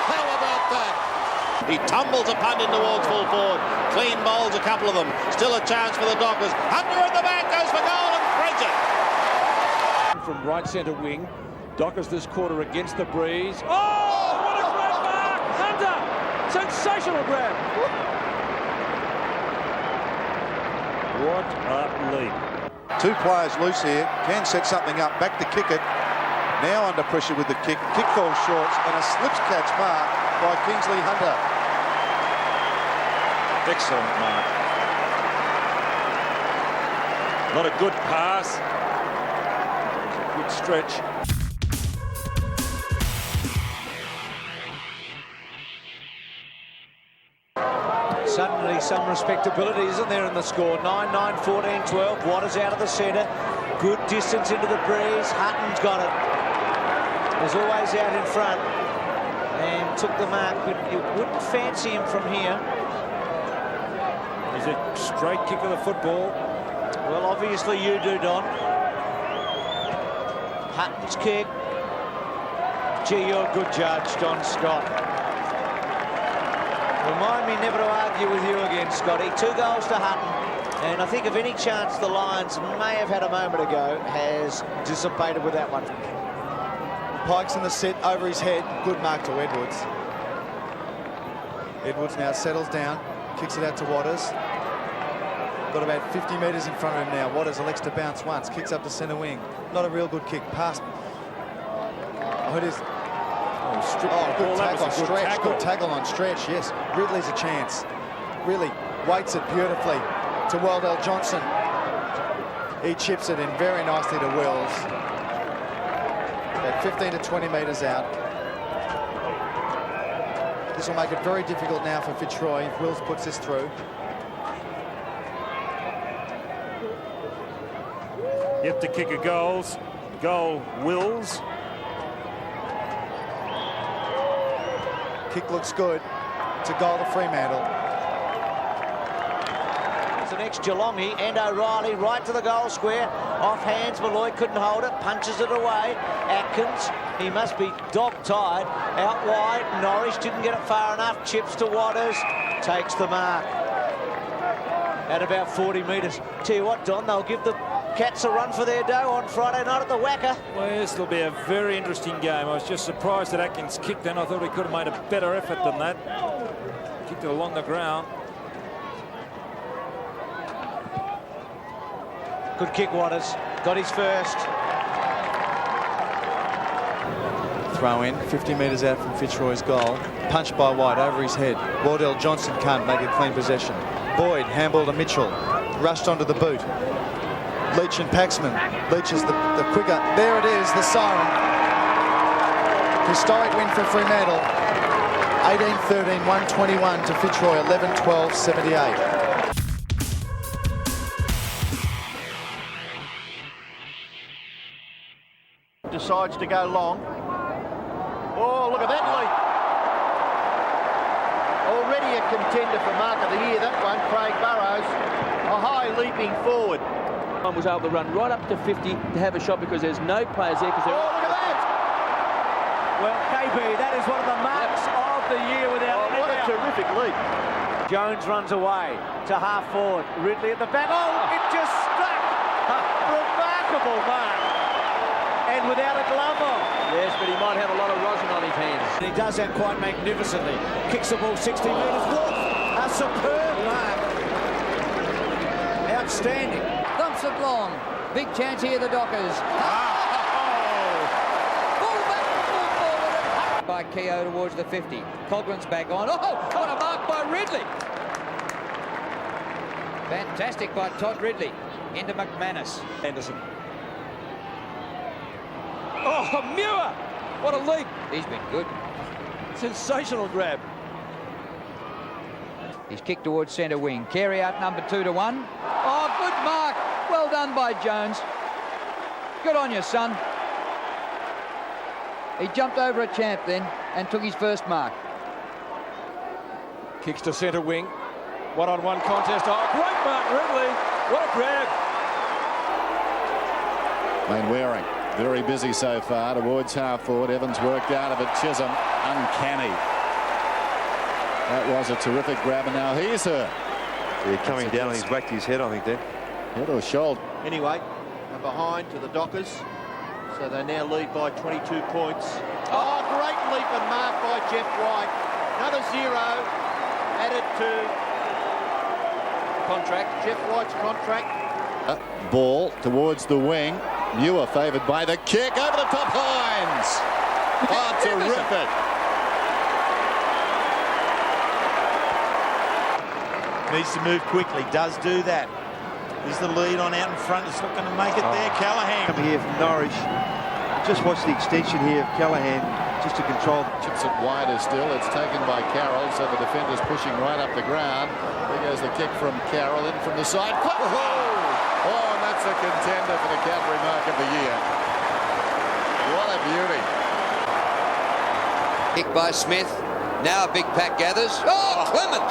How about that? He tumbles a punt in towards full forward. Clean bowls, a couple of them. Still a chance for the Dockers. Hunter at the back goes for goal and threads it. From right centre wing, Dockers this quarter against the breeze. Oh, what a great mark! Hunter, sensational grab. What a leap. Two players loose here. Can set something up. Back to kick it. Now under pressure with the kick. Kick falls short and a slips catch mark by Kingsley Hunter. Excellent mark. Not a good pass. Good stretch. Suddenly some respectability, isn't there, in the score? 9-9, 14-12. Waters out of the centre. Good distance into the breeze. Hutton's got it. Was always out in front and took the mark, but you wouldn't fancy him from here. Is it straight kick of the football? Well, obviously you do, Don. Hutton's kick. Gee, you're a good judge, Don Scott. Remind me never to argue with you again, Scotty. 2 goals to Hutton, and I think if any chance the Lions may have had a moment ago has dissipated with that one. Pikes in the set over his head. Good mark to Edwards. Edwards now settles down, kicks it out to Waters. Got about 50 metres in front of him now. Waters elects to bounce once, kicks up to centre wing. Not a real good kick. Pass. Oh, it is. Oh, good tackle on Stretch. Good tackle on Stretch, yes. Ridley's a chance. Really weights it beautifully to Waldell Johnson. He chips it in very nicely to Wills. About 15 to 20 metres out. This will make it very difficult now for Fitzroy if Wills puts this through. Yet to kick a goals. Goal, Wills. Kick looks good. It's a goal to Fremantle. It's an ex-Geelongie and O'Reilly right to the goal square. Off hands, Malloy couldn't hold it. Punches it away. Atkins, he must be dog-tired. Out wide, Norris didn't get it far enough. Chips to Waters. Takes the mark. At about 40 metres. Tell you what, Don, they'll give the Cats a run for their dough on Friday night at the Wacker. Well, this will be a very interesting game. I was just surprised that Atkins kicked then. I thought he could have made a better effort than that. Kicked it along the ground. Good kick, Waters. Got his first. Throw in, 50 metres out from Fitzroy's goal. Punched by White over his head. Wardell Johnson can't make a clean possession. Boyd, handball to Mitchell. Rushed onto the boot. Leach and Paxman. Leach is the quicker. There it is, the siren. Historic win for Fremantle. 18-13, 121 to Fitzroy, 11-12, 78. Decides to go long. Oh, look at that leap. Already a contender for mark of the year, that one, Craig Burrows. A high leaping forward. Was able to run right up to 50 to have a shot because there's no players there. Oh, look at that! Well, KB, that is one of the marks of the year without what a terrific leap. Jones runs away to half forward. Ridley at the back. Oh, it just struck. Remarkable mark. And without a glove on. Yes, but he might have a lot of rosin on his hands. And he does that quite magnificently. Kicks the ball 60 metres. What a superb mark. Outstanding. Dumps it long. Big chance here, the Dockers. Full back, full forward. By Keogh towards the 50. Cogran's back on. Oh, what a mark by Ridley. Fantastic by Todd Ridley. Into McManus. Anderson. Oh, Muir! What a leap. He's been good. Sensational grab. He's kicked towards centre wing. Carey out number 2 to 1. Oh, good mark. Well done by Jones. Good on you, son. He jumped over a champ then and took his first mark. Kicks to centre wing. One-on-one contest. Oh, great mark, Ridley. What a grab. Mainwaring. Very busy so far towards half forward. Evans worked out of it. Chisholm, uncanny. That was a terrific grab, and now he's hurt. Yeah, coming down, he's whacked his head, I think, then. Head or shoulder. Anyway, they're behind to the Dockers, so they now lead by 22 points. Oh, great leap and mark by Jeff White. Another 0 added to contract, Jeff White's contract. Ball towards the wing. Muir favoured by the kick over the top. Hines. Oh, terrific. Needs to move quickly, does do that. Is the lead on out in front? It's not going to make it there. Callaghan. Come here from Norwich. Just watch the extension here of Callaghan, just to control. Chips it wider still. It's taken by Carroll, so the defender's pushing right up the ground. There goes the kick from Carroll in from the side. Oh, and that's a contender for the Cadbury Mark of the year. What a beauty. Kick by Smith. Now a big pack gathers. Oh, Clement.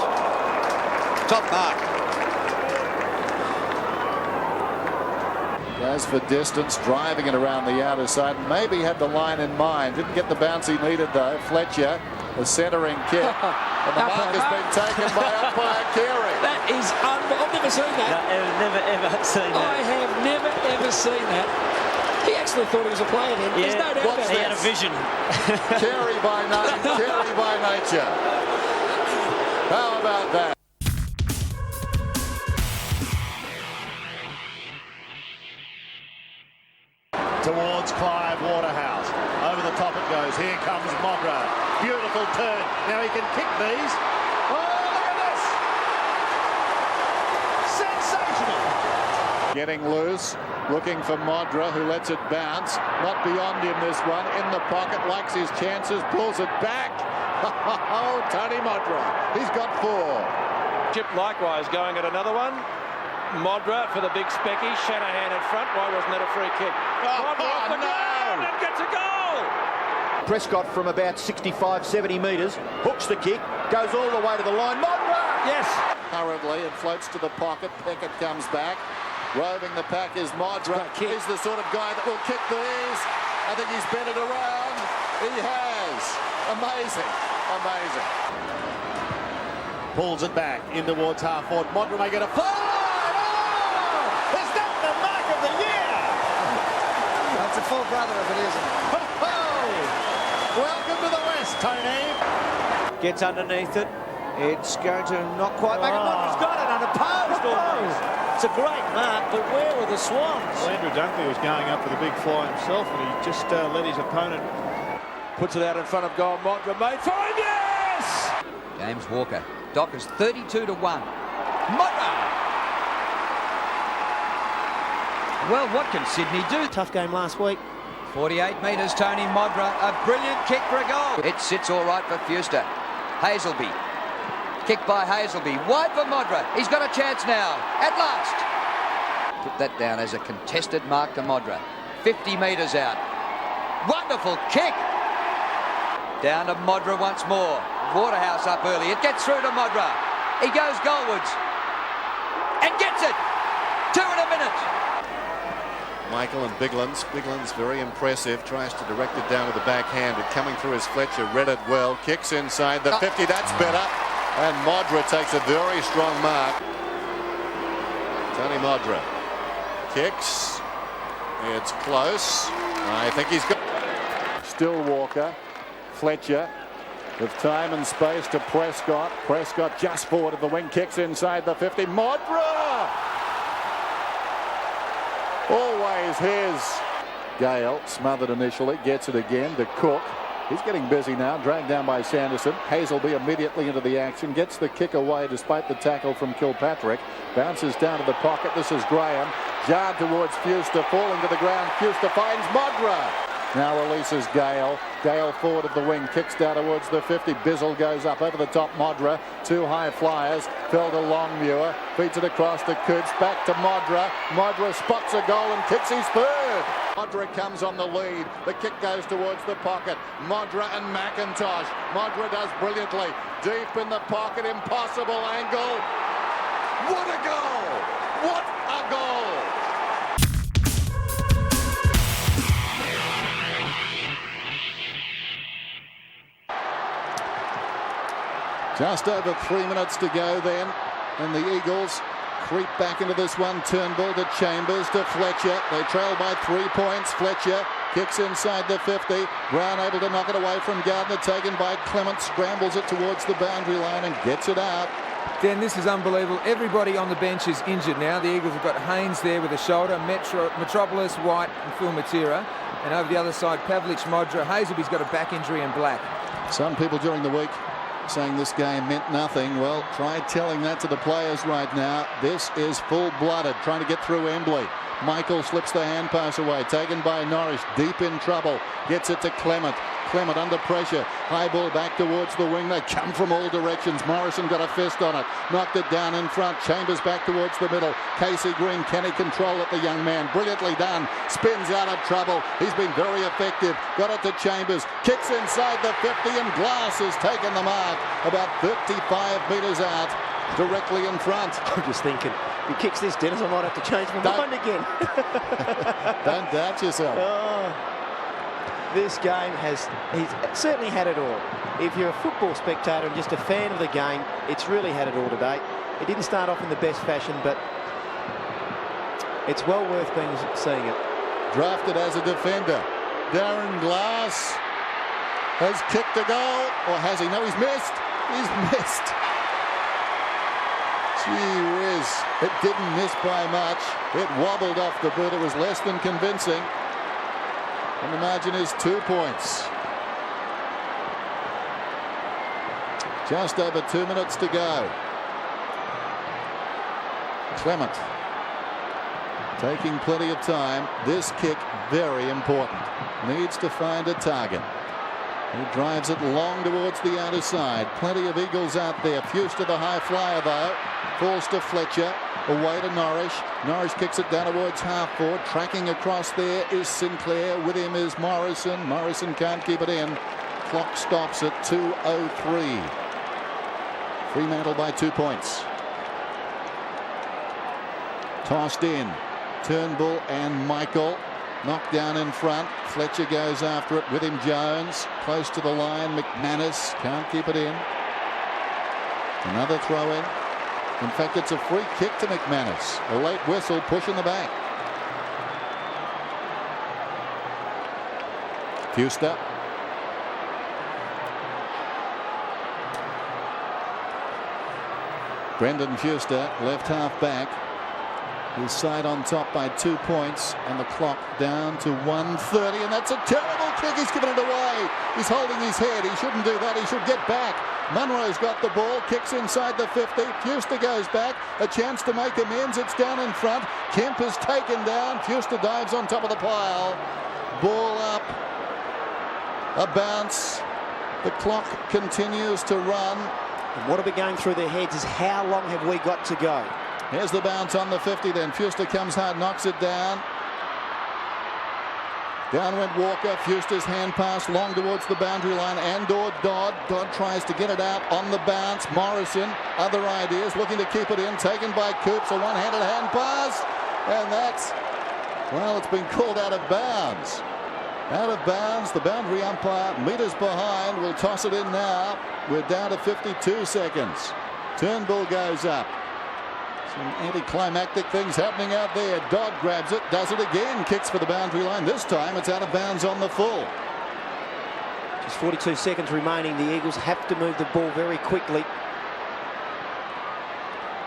Top mark. Goes for distance, driving it around the outer side. Maybe had the line in mind. Didn't get the bounce he needed, though. Fletcher, the centering kick. And the mark has been taken by umpire Carey. That is I've never seen that. No, never ever seen that. I have never ever seen that. He actually thought he was a player then. There's no doubt about it. He had a vision. Carey by name, Carey by nature. How about that? Towards Clive Waterhouse. Over the top it goes. Here comes Mogra. Beautiful turn. Now he can kick these. Oh, look at this! Sensational! Getting loose, looking for Modra, who lets it bounce. Not beyond him this one. In the pocket, likes his chances, pulls it back. Oh, Tony Modra. He's got 4. Chip likewise going at another one. Modra for the big specky. Shanahan in front. Why wasn't that a free kick? Modra off the ground and gets a goal. Prescott from about 65, 70 metres, hooks the kick, goes all the way to the line. Modra! Yes. Hurriedly, it floats to the pocket. Pickett comes back. Roving the pack is Modra. He's the sort of guy that will kick these. I think he's bent it around. He has. Amazing. Amazing. Pulls it back in towards half forward. Modra may get a full line. Oh! Is that the mark of the year? That's a full brother if it isn't. Welcome to the West, Tony. Gets underneath it. It's going to not quite make it. Modra's got it unopposed almost. It's a great mark, but where were the Swans? Well, Andrew Dunkley was going up for the big fly himself, and he just let his opponent. Puts it out in front of goal. Modra made for him. Yes! James Walker. Dockers 32-1. Modra! Well, what can Sydney do? Tough game last week. 48 metres, Tony Modra. A brilliant kick for a goal. It sits all right for Fuster. Hazelby. Kick by Hazelby. Wide for Modra. He's got a chance now. At last. Put that down as a contested mark to Modra. 50 metres out. Wonderful kick. Down to Modra once more. Waterhouse up early. It gets through to Modra. He goes goalwards. And gets it. 2 in a minute. Michael and Biglands. Biglands very impressive. Tries to direct it down to the backhand, but coming through as Fletcher read it well. Kicks inside the 50. That's better. And Modra takes a very strong mark. Tony Modra kicks. It's close. I think he's got. Still Walker. Fletcher with time and space to Prescott. Prescott just forward of the wing. Kicks inside the 50. Modra! Always his. Gale smothered initially, gets it again to Cook. He's getting busy now, dragged down by Sanderson. Hazelby immediately into the action, gets the kick away despite the tackle from Kilpatrick. Bounces down to the pocket. This is Graham. Jarred towards Fuster, falling to the ground. Fuster finds Modra. Now releases Gale. Gale forward of the wing, kicks down towards the 50. Bizzle goes up over the top. Modra. 2 high flyers. Fell to Longmuir. Feeds it across to Coots. Back to Modra. Modra spots a goal and kicks his 3rd. Modra comes on the lead. The kick goes towards the pocket. Modra and McIntosh. Modra does brilliantly. Deep in the pocket. Impossible angle. What a goal! What a goal! Just over 3 minutes to go then, and the Eagles creep back into this one. Turnbull to Chambers to Fletcher. They trail by 3 points. Fletcher kicks inside the 50. Brown able to knock it away from Gardner, taken by Clement, scrambles it towards the boundary line and gets it out. Dan, this is unbelievable. Everybody on the bench is injured now. The Eagles have got Haynes there with a shoulder, Metropolis, White and Phil Matera. And over the other side, Pavlich, Modra. Hazelby's got a back injury and Black. Some people during the week saying this game meant nothing. Well, try telling that to the players right now. This is full-blooded, trying to get through Embley. Michael slips the hand pass away, taken by Norris, deep in trouble, gets it to Clement. Clement under pressure, high ball back towards the wing. They come from all directions. Morrison got a fist on it, knocked it down in front. Chambers back towards the middle. Casey Green, can he control it? The young man, brilliantly done, spins out of trouble. He's been very effective, got it to Chambers, kicks inside the 50 and Glass has taken the mark about 35 metres out, directly in front. I'm just thinking, if he kicks this, Dennis, I might have to change my mind again. Don't doubt yourself. This game he's certainly had it all. If you're a football spectator and just a fan of the game, it's really had it all today. It didn't start off in the best fashion, but it's well worth seeing it. Drafted as a defender, Darren Glass has kicked a goal, or has he? No, he's missed. He's missed. Gee whiz, it didn't miss by much. It wobbled off the boot. It was less than convincing. And the margin is 2 points. Just over 2 minutes to go. Clement taking plenty of time. This kick very important. Needs to find a target. He drives it long towards the outer side. Plenty of Eagles out there. Fuse to the high flyer though. Falls to Fletcher. Away to Norris. Norris kicks it down towards half forward. Tracking across there is Sinclair. With him is Morrison. Morrison can't keep it in. Clock stops at 2:03. Fremantle by 2 points. Tossed in. Turnbull and Michael. Knocked down in front. Fletcher goes after it. With him Jones. Close to the line. McManus can't keep it in. Another throw in. In fact, it's a free kick to McManus. A late whistle pushing the back. Fuster. Brendan Fuster, left half back. His side on top by 2 points, and the clock down to 1:30, and that's a terrible kick. He's given it away. He's holding his head. He shouldn't do that. He should get back. Munro's got the ball, kicks inside the 50. Fuster goes back. A chance to make amends. It's down in front. Kemp is taken down. Fuster dives on top of the pile. Ball up. A bounce. The clock continues to run. And what will be going through their heads is how long have we got to go? Here's the bounce on the 50 then. Fuster comes hard, knocks it down. Down went Walker. Fuster's hand pass long towards the boundary line. And/or Dodd. Dodd tries to get it out on the bounce. Morrison, other ideas, looking to keep it in. Taken by Coops, a one-handed hand pass. And that's, well, it's been called out of bounds. Out of bounds. The boundary umpire, meters behind, will toss it in now. We're down to 52 seconds. Turnbull goes up. Some anticlimactic things happening out there. Dodd grabs it, does it again, kicks for the boundary line. This time it's out of bounds on the full. Just 42 seconds remaining. The Eagles have to move the ball very quickly.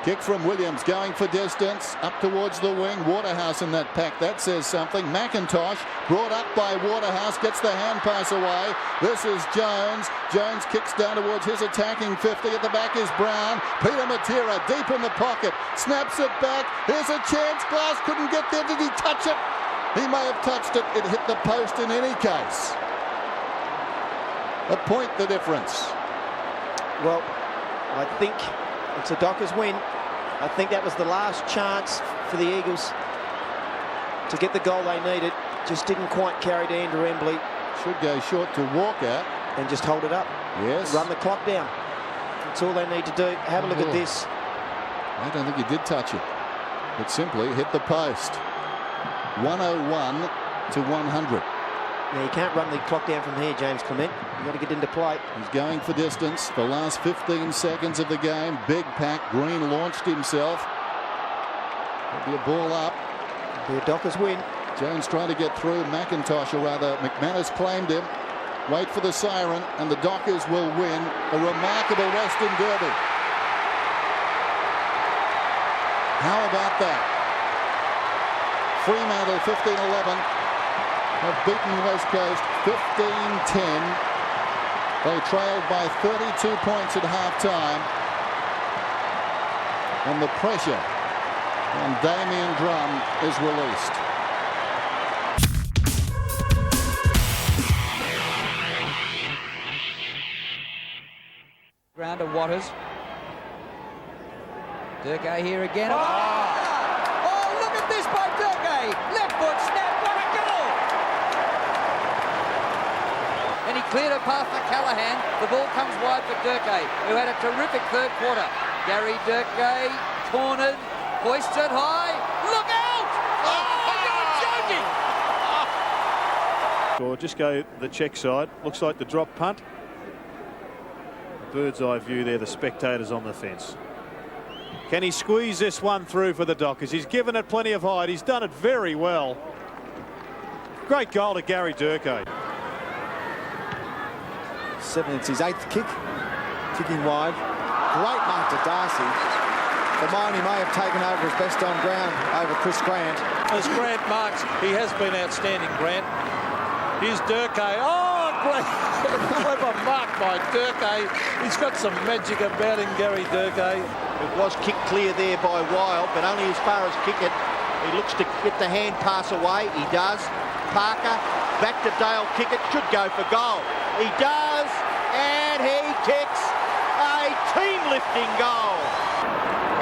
Kick from Williams, going for distance, up towards the wing. Waterhouse in that pack, that says something. McIntosh, brought up by Waterhouse, gets the hand pass away. This is Jones. Jones kicks down towards his attacking 50. At the back is Brown. Peter Matera deep in the pocket, snaps it back. Here's a chance. Glass couldn't get there. Did he touch it? He may have touched it. It hit the post in any case. A point the difference. Well, I think it's a Dockers win. I think that was the last chance for the Eagles to get the goal they needed. Just didn't quite carry to Andrew Embley. Should go short to Walker. And just hold it up. Yes. Run the clock down. That's all they need to do. Have a look at this. I don't think he did touch it. It simply hit the post. 101 to 100. Yeah, you can't run the clock down from here, James Clement. You've got to get into play. He's going for distance. The last 15 seconds of the game. Big pack. Green launched himself. There'll be a ball up. It'll be a Dockers win. Jones trying to get through. McIntosh, or rather McManus, claimed him. Wait for the siren, and the Dockers will win a remarkable Western Derby. How about that? Fremantle 15-11 have beaten West Coast 15-10. They trailed by 32 points at half-time. And the pressure on Damien Drum is released. Ground to Waters. Durkay here again. Oh, look at this by Durkay. Left foot snap. What a goal! And he cleared a path for Callaghan. The ball comes wide for Durkay, who had a terrific third quarter. Gary Durkay, cornered, hoisted high. Look out! Oh, you're joking! Or just go the check side. Looks like the drop punt. Bird's eye view there, the spectators on the fence. Can he squeeze this one through for the Dockers? He's given it plenty of height. He's done it very well. Great goal to Gary Durkay. It's his 8th kick. Kicking wide. Great mark to Darcy. Hermione may have taken over as best on ground over Chris Grant. As Grant marks, he has been outstanding, Grant. Here's Durkay. Oh, great. Clever mark by Durkay. He's got some magic about him, Gary Durkay. It was kicked clear there by Wild, but only as far as kick it. He looks to get the hand pass away. He does. Parker back to Dale. Kick it. Should go for goal. He does, and he kicks a team-lifting goal.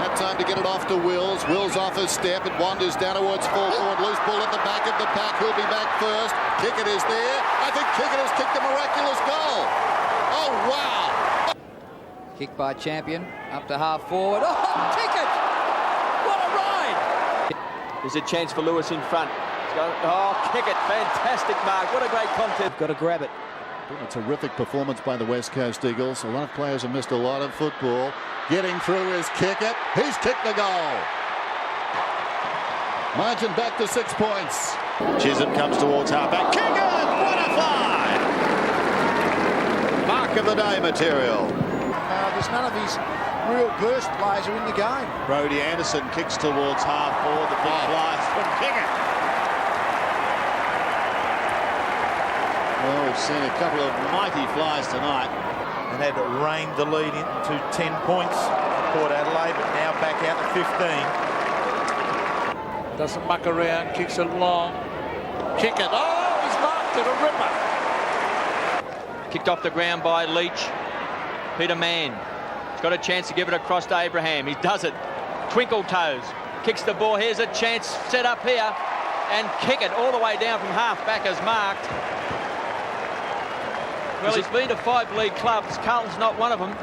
That time to get it off to Wills. Wills off his step. It wanders down towards full forward. Loose ball at the back of the pack. He'll be back first. Kickett is there. I think Kickett has kicked a miraculous goal. Oh, wow. Kick by Champion, up to half forward. Oh, Kickett! What a ride! There's a chance for Lewis in front. Oh, Kickett, fantastic mark. What a great contest. Got to grab it. A terrific performance by the West Coast Eagles. A lot of players have missed a lot of football. Getting through is Kickett. He's kicked the goal. Margin back to 6 points. Chisholm comes towards halfback. Kickett! What a fly! Mark of the day material. There's none of his real burst players are in the game. Brodie Anderson kicks towards half forward. The big fly from Kickett. Well, we've seen a couple of mighty flies tonight. And had reined the lead into 10 points. Port Adelaide, but now back out to 15. Doesn't muck around, kicks it long. Kick it. Oh, he's marked it, a ripper. Kicked off the ground by Leach. Peter Mann. He's got a chance to give it across to Abraham. He does it. Twinkle toes. Kicks the ball. Here's a chance set up here. And Kickett all the way down from half back as marked. Well, he's been to 5 league clubs. Carlton's not one of them.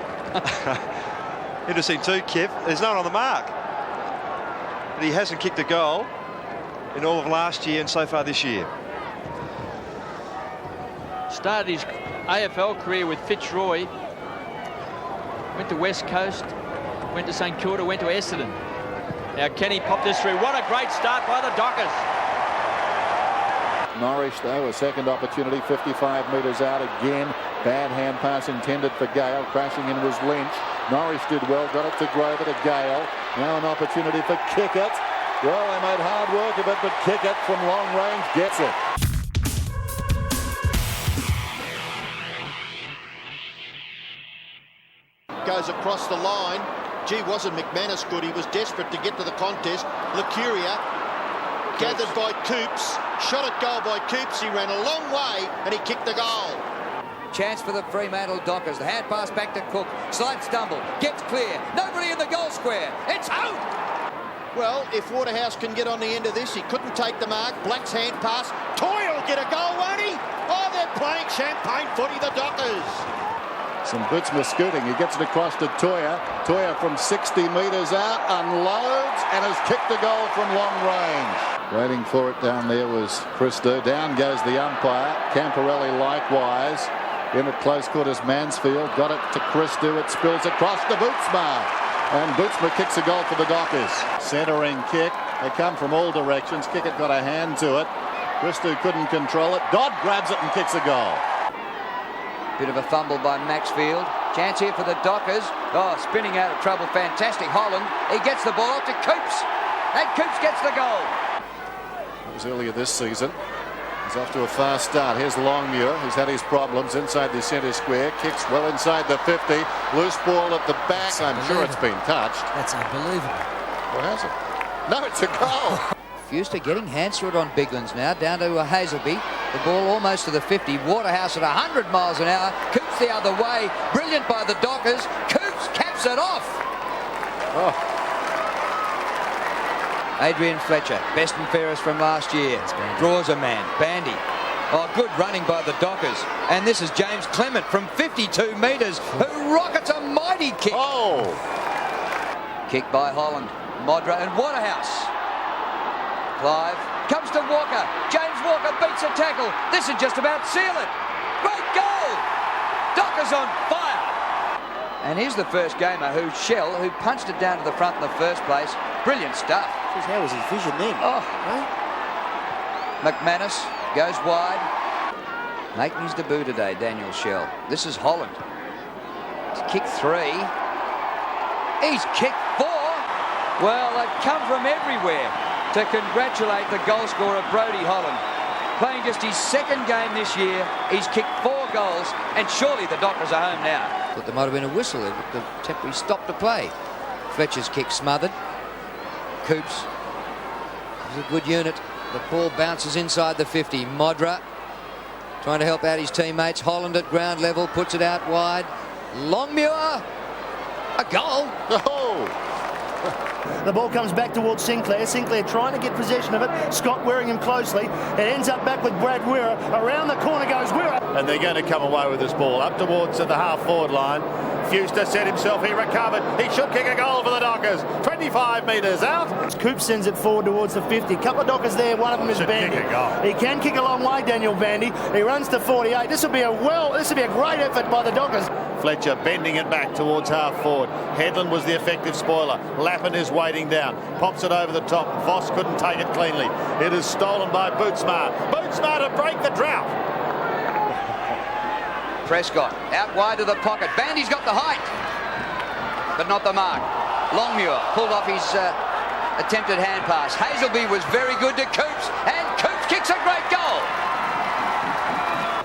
Interesting too, Kev. There's no one on the mark. But he hasn't kicked a goal in all of last year and so far this year. Started his AFL career with Fitzroy. Went to West Coast. Went to St Kilda. Went to Essendon. Now Kenny popped this through. What a great start by the Dockers. Norwich, though, a second opportunity, 55 metres out again. Bad hand pass intended for Gale. Crashing in was Lynch. Norwich did well, got it to Grover, to Gale. Now an opportunity for Kickett. Well, they made hard work of it, but Kickett from long range gets it. Goes across the line. Gee, wasn't McManus good? He was desperate to get to the contest. Lucuria gathered by Coops. Shot at goal by Coops. He ran a long way and he kicked the goal. Chance for the Fremantle Dockers. The hand pass back to Cook. Slight stumble. Gets clear. Nobody in the goal square. It's out! Well, if Waterhouse can get on the end of this, he couldn't take the mark. Black's hand pass. Toya will get a goal, won't he? Oh, they're playing champagne footy, the Dockers. Some Bootsma scooting. He gets it across to Toya. Toya from 60 metres out unloads and has kicked the goal from long range. Waiting for it down there was Christo. Down goes the umpire. Camporelli likewise. In at close quarters, Mansfield got it to Christo. It spills across to Bootsma. And Bootsma kicks a goal for the Dockers. Centering kick. They come from all directions. Kickett got a hand to it. Christo couldn't control it. Dodd grabs it and kicks a goal. Bit of a fumble by Maxfield. Chance here for the Dockers. Oh, spinning out of trouble. Fantastic Holland. He gets the ball to Coops. And Coops gets the goal. That was earlier this season. He's off to a fast start. Here's Longmuir. He's had his problems inside the centre square. Kicks well inside the 50. Loose ball at the back. I'm sure it's been touched. That's unbelievable. Or has it? No, it's a goal. Fuster getting hands through it on Biglands now. Down to Hazelby. The ball almost to the 50. Waterhouse at 100 miles an hour. Coops the other way. Brilliant by the Dockers. Coops caps it off. Oh. Adrian Fletcher, best and fairest from last year. Draws a man. Bandy. Oh, good running by the Dockers. And this is James Clement from 52 metres who rockets a mighty kick. Oh! Kick by Holland. Modra and Waterhouse. Clive comes to Walker. James Walker beats a tackle. This would just about seal it. Great goal! Dockers on fire. And here's the first gamer who punched it down to the front in the first place. Brilliant stuff. Jeez, how was his vision then? Oh. McManus goes wide. Making his debut today, Daniel Shell. This is Holland. Kick 3. He's kicked 4. Well, they've come from everywhere to congratulate the goal scorer, Brodie Holland. Playing just his second game this year, he's kicked 4 goals, and surely the Dockers are home now. Thought there might have been a whistle. The temporary stop to play. Fletcher's kick smothered. Coops is a good unit. The ball bounces inside the 50. Modra trying to help out his teammates. Holland at ground level puts it out wide. Longmuir, a goal. Oh! The ball comes back towards Sinclair. Sinclair trying to get possession of it. Scott wearing him closely. It ends up back with Brad Weir. Around the corner goes Weir. And they're going to come away with this ball up towards the half-forward line. Fuster set himself. He recovered. He should kick a goal for the Dockers. 25 metres out. Coops sends it forward towards the 50. Couple of Dockers there. One of them is Bandy. He can kick a long way, Daniel Bandy. He runs to 48. This will be a great effort by the Dockers. Fletcher bending it back towards half forward. Headland was the effective spoiler. Lappin is waiting down. Pops it over the top. Voss couldn't take it cleanly. It is stolen by Bootsma. Bootsma to break the drought. Prescott out wide to the pocket. Bandy's got the height, but not the mark. Longmuir pulled off his attempted hand pass. Hazelby was very good to Coops, and Coops kicks a great goal.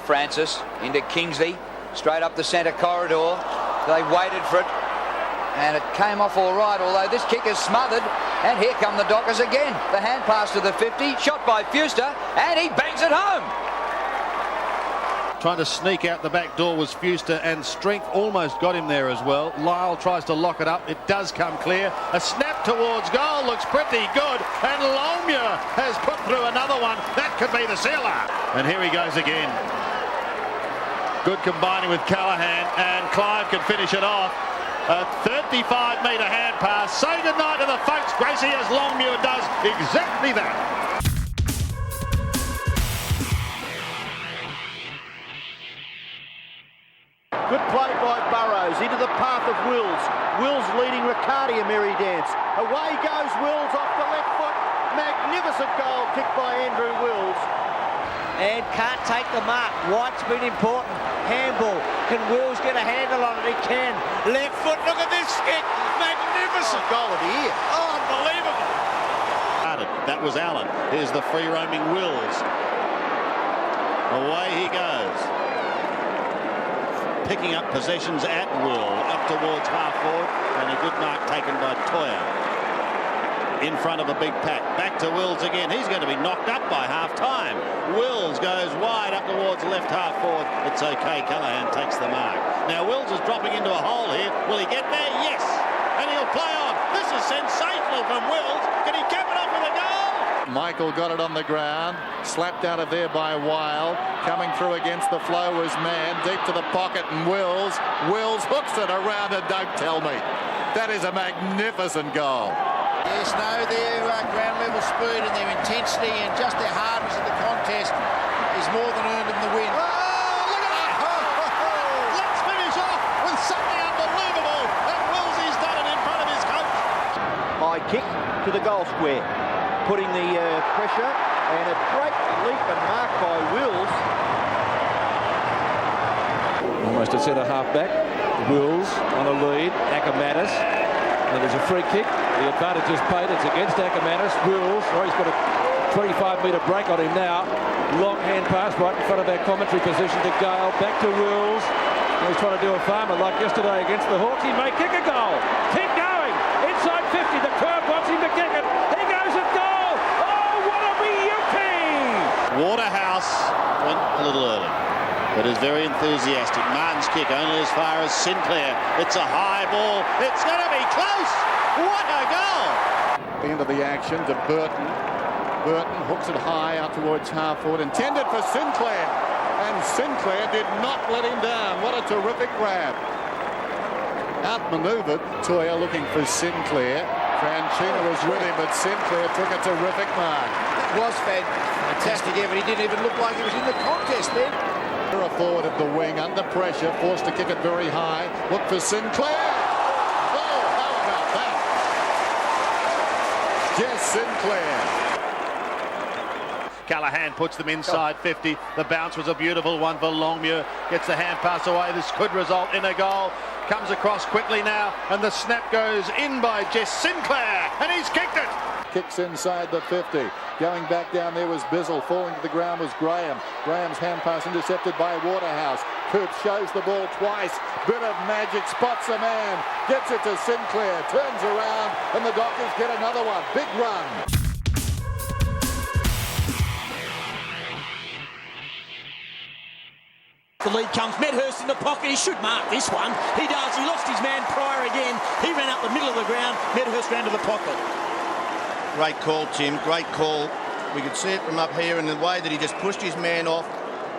Francis into Kingsley, straight up the centre corridor. They waited for it, and it came off all right, although this kick is smothered. And here come the Dockers again. The hand pass to the 50, shot by Fuster, and he bangs it home. Trying to sneak out the back door was Fuster, and strength almost got him there as well. Lyle tries to lock it up. It does come clear. A snap towards goal looks pretty good, and Longmuir has put through another one. That could be the sealer. And here he goes again. Good combining with Callaghan, and Clive can finish it off. A 35-metre hand pass. Say goodnight to the folks, Gracie, as Longmuir does exactly that. Good play by Burrows into the path of Wills. Wills leading Riccardi a merry dance. Away goes Wills off the left foot. Magnificent goal kicked by Andrew Wills. And can't take the mark. White's been important. Handball. Can Wills get a handle on it? He can. Left foot. Look at this kick. Magnificent. Goal of the year. Oh, unbelievable. That was Allen. Here's the free roaming Wills. Away he goes. Picking up possessions at will, up towards half forward, and a good mark taken by Toyer. In front of a big pack, back to Wills again. He's going to be knocked up by half time. Wills goes wide up towards left half forward. It's okay, Callaghan takes the mark. Now Wills is dropping into a hole here. Will he get there? Yes! And he'll play on. This is sensational from Wills. Can he cap it up with a goal? Michael got it on the ground, slapped out of there by Wild. Coming through against the flow was Mann, deep to the pocket, and Wills hooks it around, and don't tell me. That is a magnificent goal. Yes, no, their ground level speed and their intensity and just their hardness in the contest is more than earned them the win. Oh, look at that! Let's finish off with something unbelievable, and Willsie's done it in front of his coach. High kick to the goal square, putting the pressure, and a great leap and mark by Wills. Almost a centre half back. Wills on a lead. Ackermanis. And there's a free kick. The advantage is paid. It's against Ackermanis. Wills. Oh, he's got a 25-metre break on him now. Long hand pass right in front of our commentary position to Gale. Back to Wills. He's trying to do a farmer like yesterday against the Hawks. He may kick a goal. Keep going. Inside 50. The crowd wants him to kick it. He goes at goal. Oh, what a beauty! Waterhouse went a little early, but is very enthusiastic. Martin's kick only as far as Sinclair. It's a high ball. It's going to be close. What a goal! Into the action to Burton. Burton hooks it high out towards half forward, intended for Sinclair. And Sinclair did not let him down. What a terrific grab. Outmanoeuvred. Toya looking for Sinclair. Franchina was with him, but Sinclair took a terrific mark. It was fantastic, but he didn't even look like he was in the contest then. A forward of the wing, under pressure, forced to kick it very high. Look for Sinclair. Oh, how about that? Yes, Sinclair. Callaghan puts them inside 50. The bounce was a beautiful one for Longmuir. Gets the hand pass away. This could result in a goal. Comes across quickly now, and the snap goes in by Jess Sinclair, and he's kicked it. Kicks inside the 50. Going back down there was Bizzle. Falling to the ground was Graham. Graham's hand pass intercepted by Waterhouse. Coops shows the ball twice. Bit of magic, spots a man. Gets it to Sinclair. Turns around, and the Dockers get another one. Big run. The lead comes. Medhurst in the pocket. He should mark this one. He does. He lost his man Pryor again. He ran up the middle of the ground. Medhurst ran to the pocket. Great call, Tim. Great call. We could see it from up here in the way that he just pushed his man off.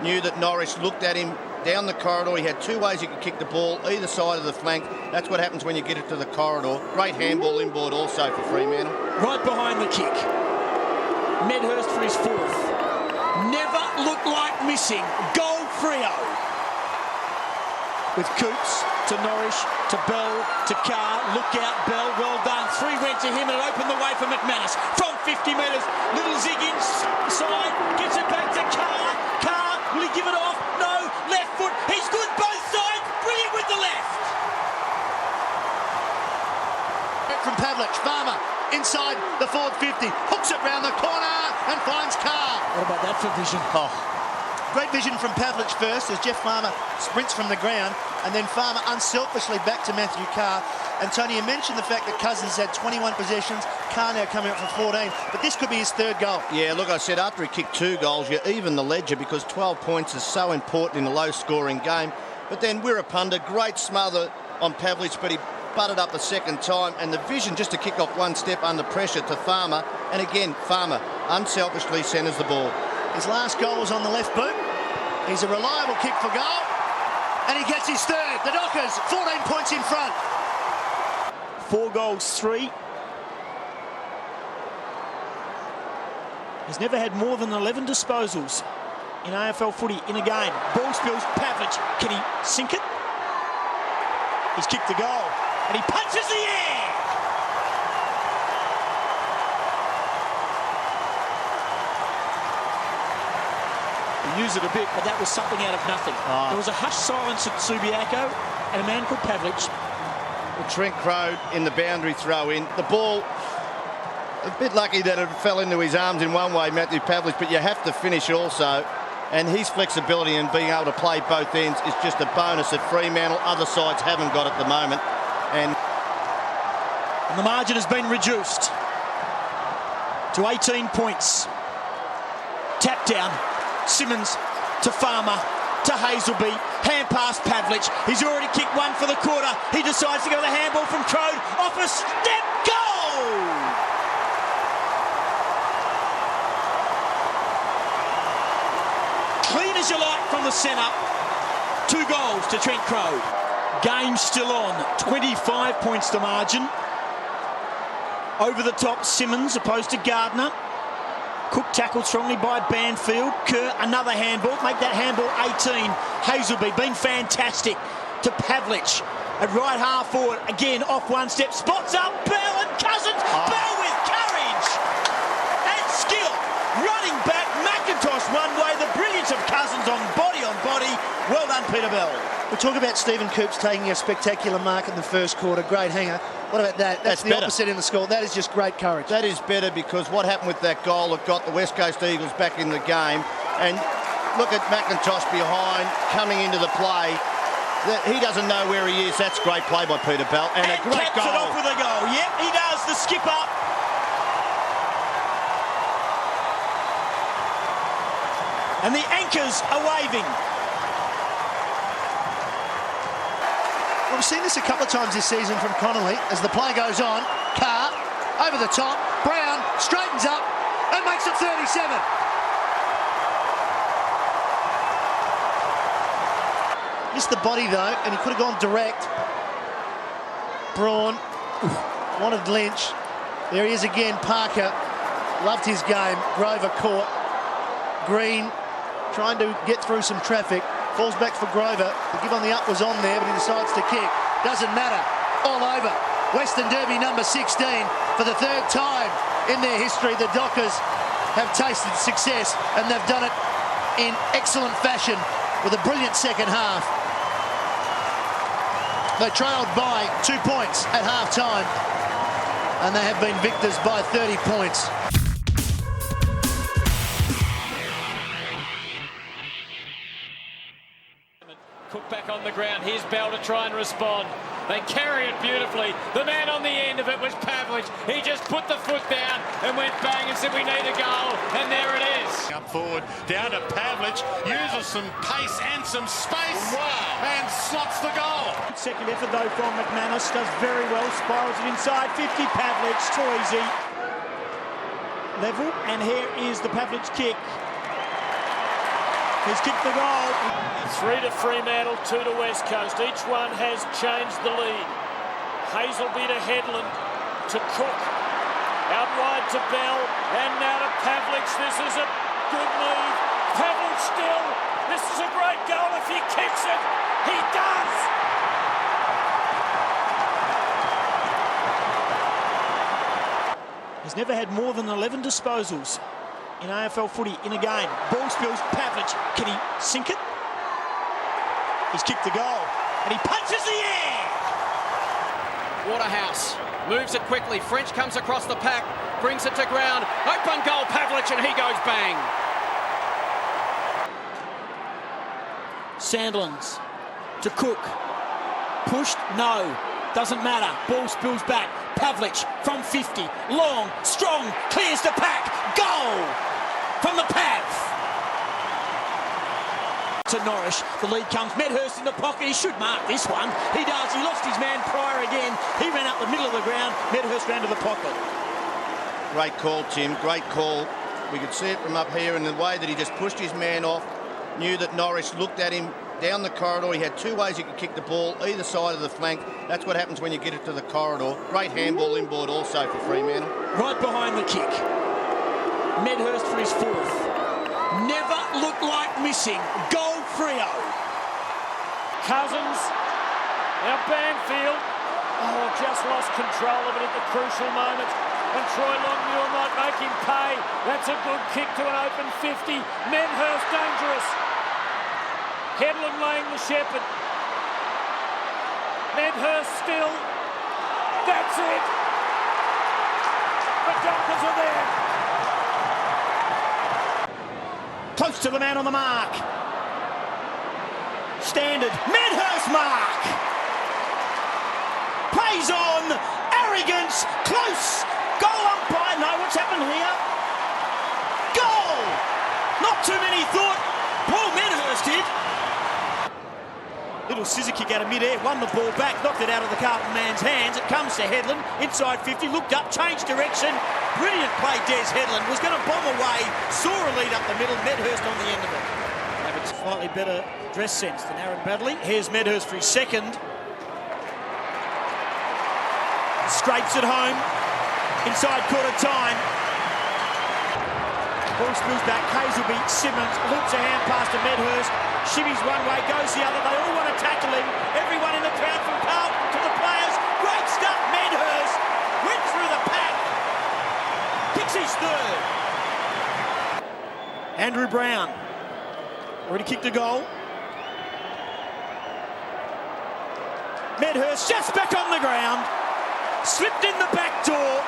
Knew that Norris looked at him down the corridor. He had two ways he could kick the ball, either side of the flank. That's what happens when you get it to the corridor. Great handball inboard also for Fremantle. Right behind the kick. Medhurst for his fourth. Never looked like missing. Goal Freo. With Coops to Norris to Bell to Carr. Look out, Bell. Well done. Three went to him and it opened the way for McManus. From 50 metres. Little zig inside. Gets it back to Carr. Carr. Will he give it off? No. Left foot. He's good both sides. Brilliant with the left. From Pavlich. Farmer inside the forward 50. Hooks it round the corner and finds Carr. What about that for vision? Oh. Great vision from Pavlich first as Jeff Farmer sprints from the ground, and then Farmer unselfishly back to Matthew Carr. And Tony, you mentioned the fact that Cousins had 21 possessions, Carr now coming up for 14, but this could be his third goal. Yeah, look, I said after he kicked 2 goals, you even the ledger because 12 points is so important in a low-scoring game. But then Wirrapunda, great smother on Pavlich, but he butted up the second time, and the vision just to kick off one step under pressure to Farmer. And again, Farmer unselfishly centres the ball. His last goal was on the left boot. He's a reliable kick for goal. And he gets his third. The Dockers, 14 points in front. 4 goals, 3. He's never had more than 11 disposals in AFL footy in a game. Ball spills, Pavlich. Can he sink it? He's kicked the goal. And he punches the air! Use it a bit, but that was something out of nothing. There was a hushed silence at Subiaco and a man called Pavlich. Well, Trent Crowe in the boundary throw in. The ball, a bit lucky that it fell into his arms in one way, Matthew Pavlich, but you have to finish also. And his flexibility and being able to play both ends is just a bonus that Fremantle, other sides haven't got at the moment. And the margin has been reduced to 18 points. Tap down. Simmons to Farmer to Hazelby. Hand pass Pavlich. He's already kicked one for the quarter. He decides to go with a handball from Crode. Off a step. Goal! Clean as you like from the centre. 2 goals to Trent Crode. Game still on. 25 points to margin. Over the top, Simmons opposed to Gardner. Cook tackled strongly by Banfield. Kerr, another handball. Make that handball 18. Hazelby been fantastic to Pavlich. At right half forward, again off one step. Spots up, Bell and Cousins. Bell with courage and skill. Running back, McIntosh one way. The brilliance of Cousins on body. Well done, Peter Bell. We talk about Stephen Coops taking a spectacular mark in the first quarter. Great hanger. What about that? That's the opposite in the score. That is just great courage. That is better, because what happened with that goal, it got the West Coast Eagles back in the game. And look at McIntosh behind, coming into the play. He doesn't know where he is. That's great play by Peter Bell. And a great caps goal. It off with a goal. Yep, he does. The skip up. And the anchors are waving. Well, we've seen this a couple of times this season from Connolly. As the play goes on, Carr over the top, Brown straightens up and makes it 37. Missed the body though, and he could have gone direct. Braun wanted Lynch. There he is again, Parker. Loved his game. Grover caught. Green trying to get through some traffic. Falls back for Grover. The give on the up was on there, but he decides to kick. Doesn't matter. All over. Western Derby number 16. For the third time in their history, the Dockers have tasted success, and they've done it in excellent fashion with a brilliant second half. They trailed by 2 points at half-time, and they have been victors by 30 points. Cook back on the ground. Here's Bell to try and respond. They carry it beautifully. The man on the end of it was Pavlich. He just put the foot down and went bang and said, we need a goal. And there it is. Up forward, down to Pavlich. Uses some pace and some space. Wow. And slots the goal. Second effort though from McManus. Does very well. Spirals it inside. 50. Pavlich. Too easy. Level. And here is the Pavlich kick. He's kicked the goal. 3 to Fremantle, 2 to West Coast. Each one has changed the lead. Hazelby to Headland, to Cook. Out wide to Bell, and now to Pavlich. This is a good move. Pavlich still. This is a great goal if he kicks it. He does! He's never had more than 11 disposals in AFL footy in a game. Ball spills, Pavlich. Can he sink it? He's kicked the goal, and he punches the air! Waterhouse moves it quickly. French comes across the pack, brings it to ground. Open goal, Pavlich, and he goes bang. Sandlands to Cook. Pushed? No. Doesn't matter. Ball spills back. Pavlich from 50. Long, strong, clears the pack. Goal from the Pav. To Norris. The lead comes. Medhurst in the pocket. He should mark this one. He does. He lost his man Pryor again. He ran up the middle of the ground. Medhurst ran to the pocket. Great call, Tim. Great call. We could see it from up here in the way that he just pushed his man off. Knew that Norris looked at him down the corridor. He had two ways he could kick the ball, either side of the flank. That's what happens when you get it to the corridor. Great handball inboard also for Fremantle. Right behind the kick. Medhurst for his fourth. Never looked like missing. Goal Freo. Cousins. Now Banfield. Oh, just lost control of it at the crucial moment. And Troy Longmuir might make him pay. That's a good kick to an open 50. Medhurst dangerous. Headland laying the shepherd. Medhurst still. That's it. The Dockers are there. Close to the man on the mark. Standard. Medhurst mark. Plays on. Arrogance. Close. Goal umpire. No, what's happened here? Goal. Not too many thought. Paul Medhurst did. Little scissor kick out of mid-air, won the ball back, knocked it out of the Carlton man's hands. It comes to Headland, inside 50, looked up, changed direction. Brilliant play, Des Headland. Was going to bomb away, saw a lead up the middle, Medhurst on the end of it. Have a slightly better dress sense than Aaron Bradley. Here's Medhurst for his second. Scrapes it home. inside quarter time. Ball spills back, Hazelby, Simmons, loops a hand past to Medhurst, shimmies one way, goes the other, they all want to tackle him, everyone in the crowd from Carlton to the players, great stuff, Medhurst, went through the pack, kicks his third. Andrew Brown, already kicked a goal. Medhurst just back on the ground, slipped in the back door.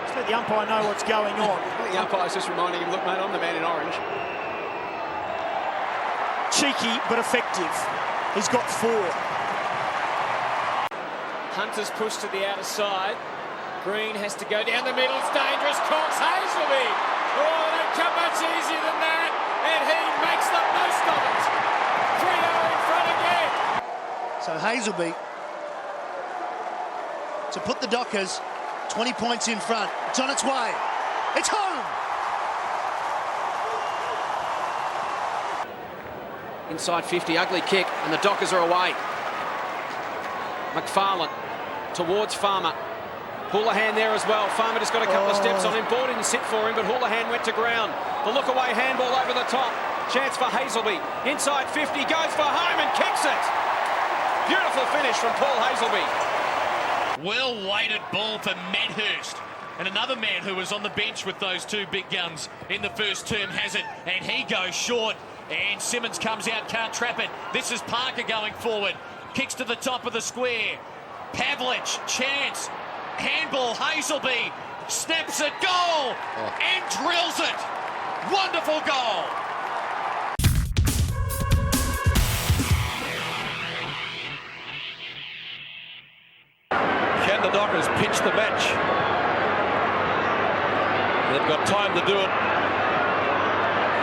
Just let the umpire know what's going on. The umpire's just reminding him, look mate, I'm the man in orange. Cheeky but effective. He's got 4. Hunter's pushed to the outer side. Green has to go down the middle. It's dangerous. Cox, Hazelby. Oh, they don't come much easier than that. And he makes the most of it. Freo in front again. So Hazelby to put the Dockers 20 points in front. It's on its way. It's home. Inside 50, ugly kick, and the Dockers are away. McFarlane towards Farmer. Houlihan there as well. Farmer just got a couple of steps on him. Ball didn't sit for him, but Houlihan went to ground. The look-away handball over the top. Chance for Hazelby. Inside 50, goes for home and kicks it. Beautiful finish from Paul Hazelby. Well-weighted ball for Medhurst. And another man who was on the bench with those 2 big guns in the first term has it. And he goes short. And Simmons comes out, can't trap it. This is Parker going forward. Kicks to the top of the square. Pavlich, chance. Handball, Hazelby. Snaps it, goal. And drills it. Wonderful goal. Can the Dockers pinch the match? They've got time to do it.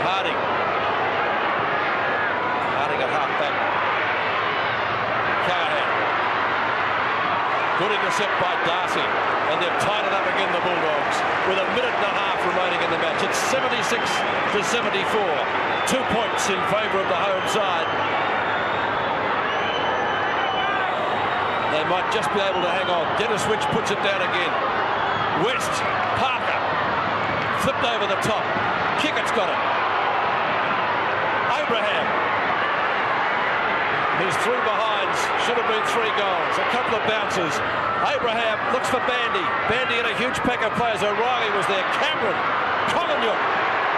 Harding at half-back. Callahan. Good intercept by Darcy. And they've tied it up again, the Bulldogs, with a minute and a half remaining in the match. It's 76-74. 2 points in favour of the home side. They might just be able to hang on. Dennis Witch puts it down again. West, Parker. Flipped over the top. Kickett's got it. Abraham. His 3 behinds should have been 3 goals. A couple of bounces. Abraham looks for Bandy. Bandy in a huge pack of players. O'Reilly was there. Cameron. Collinyuk,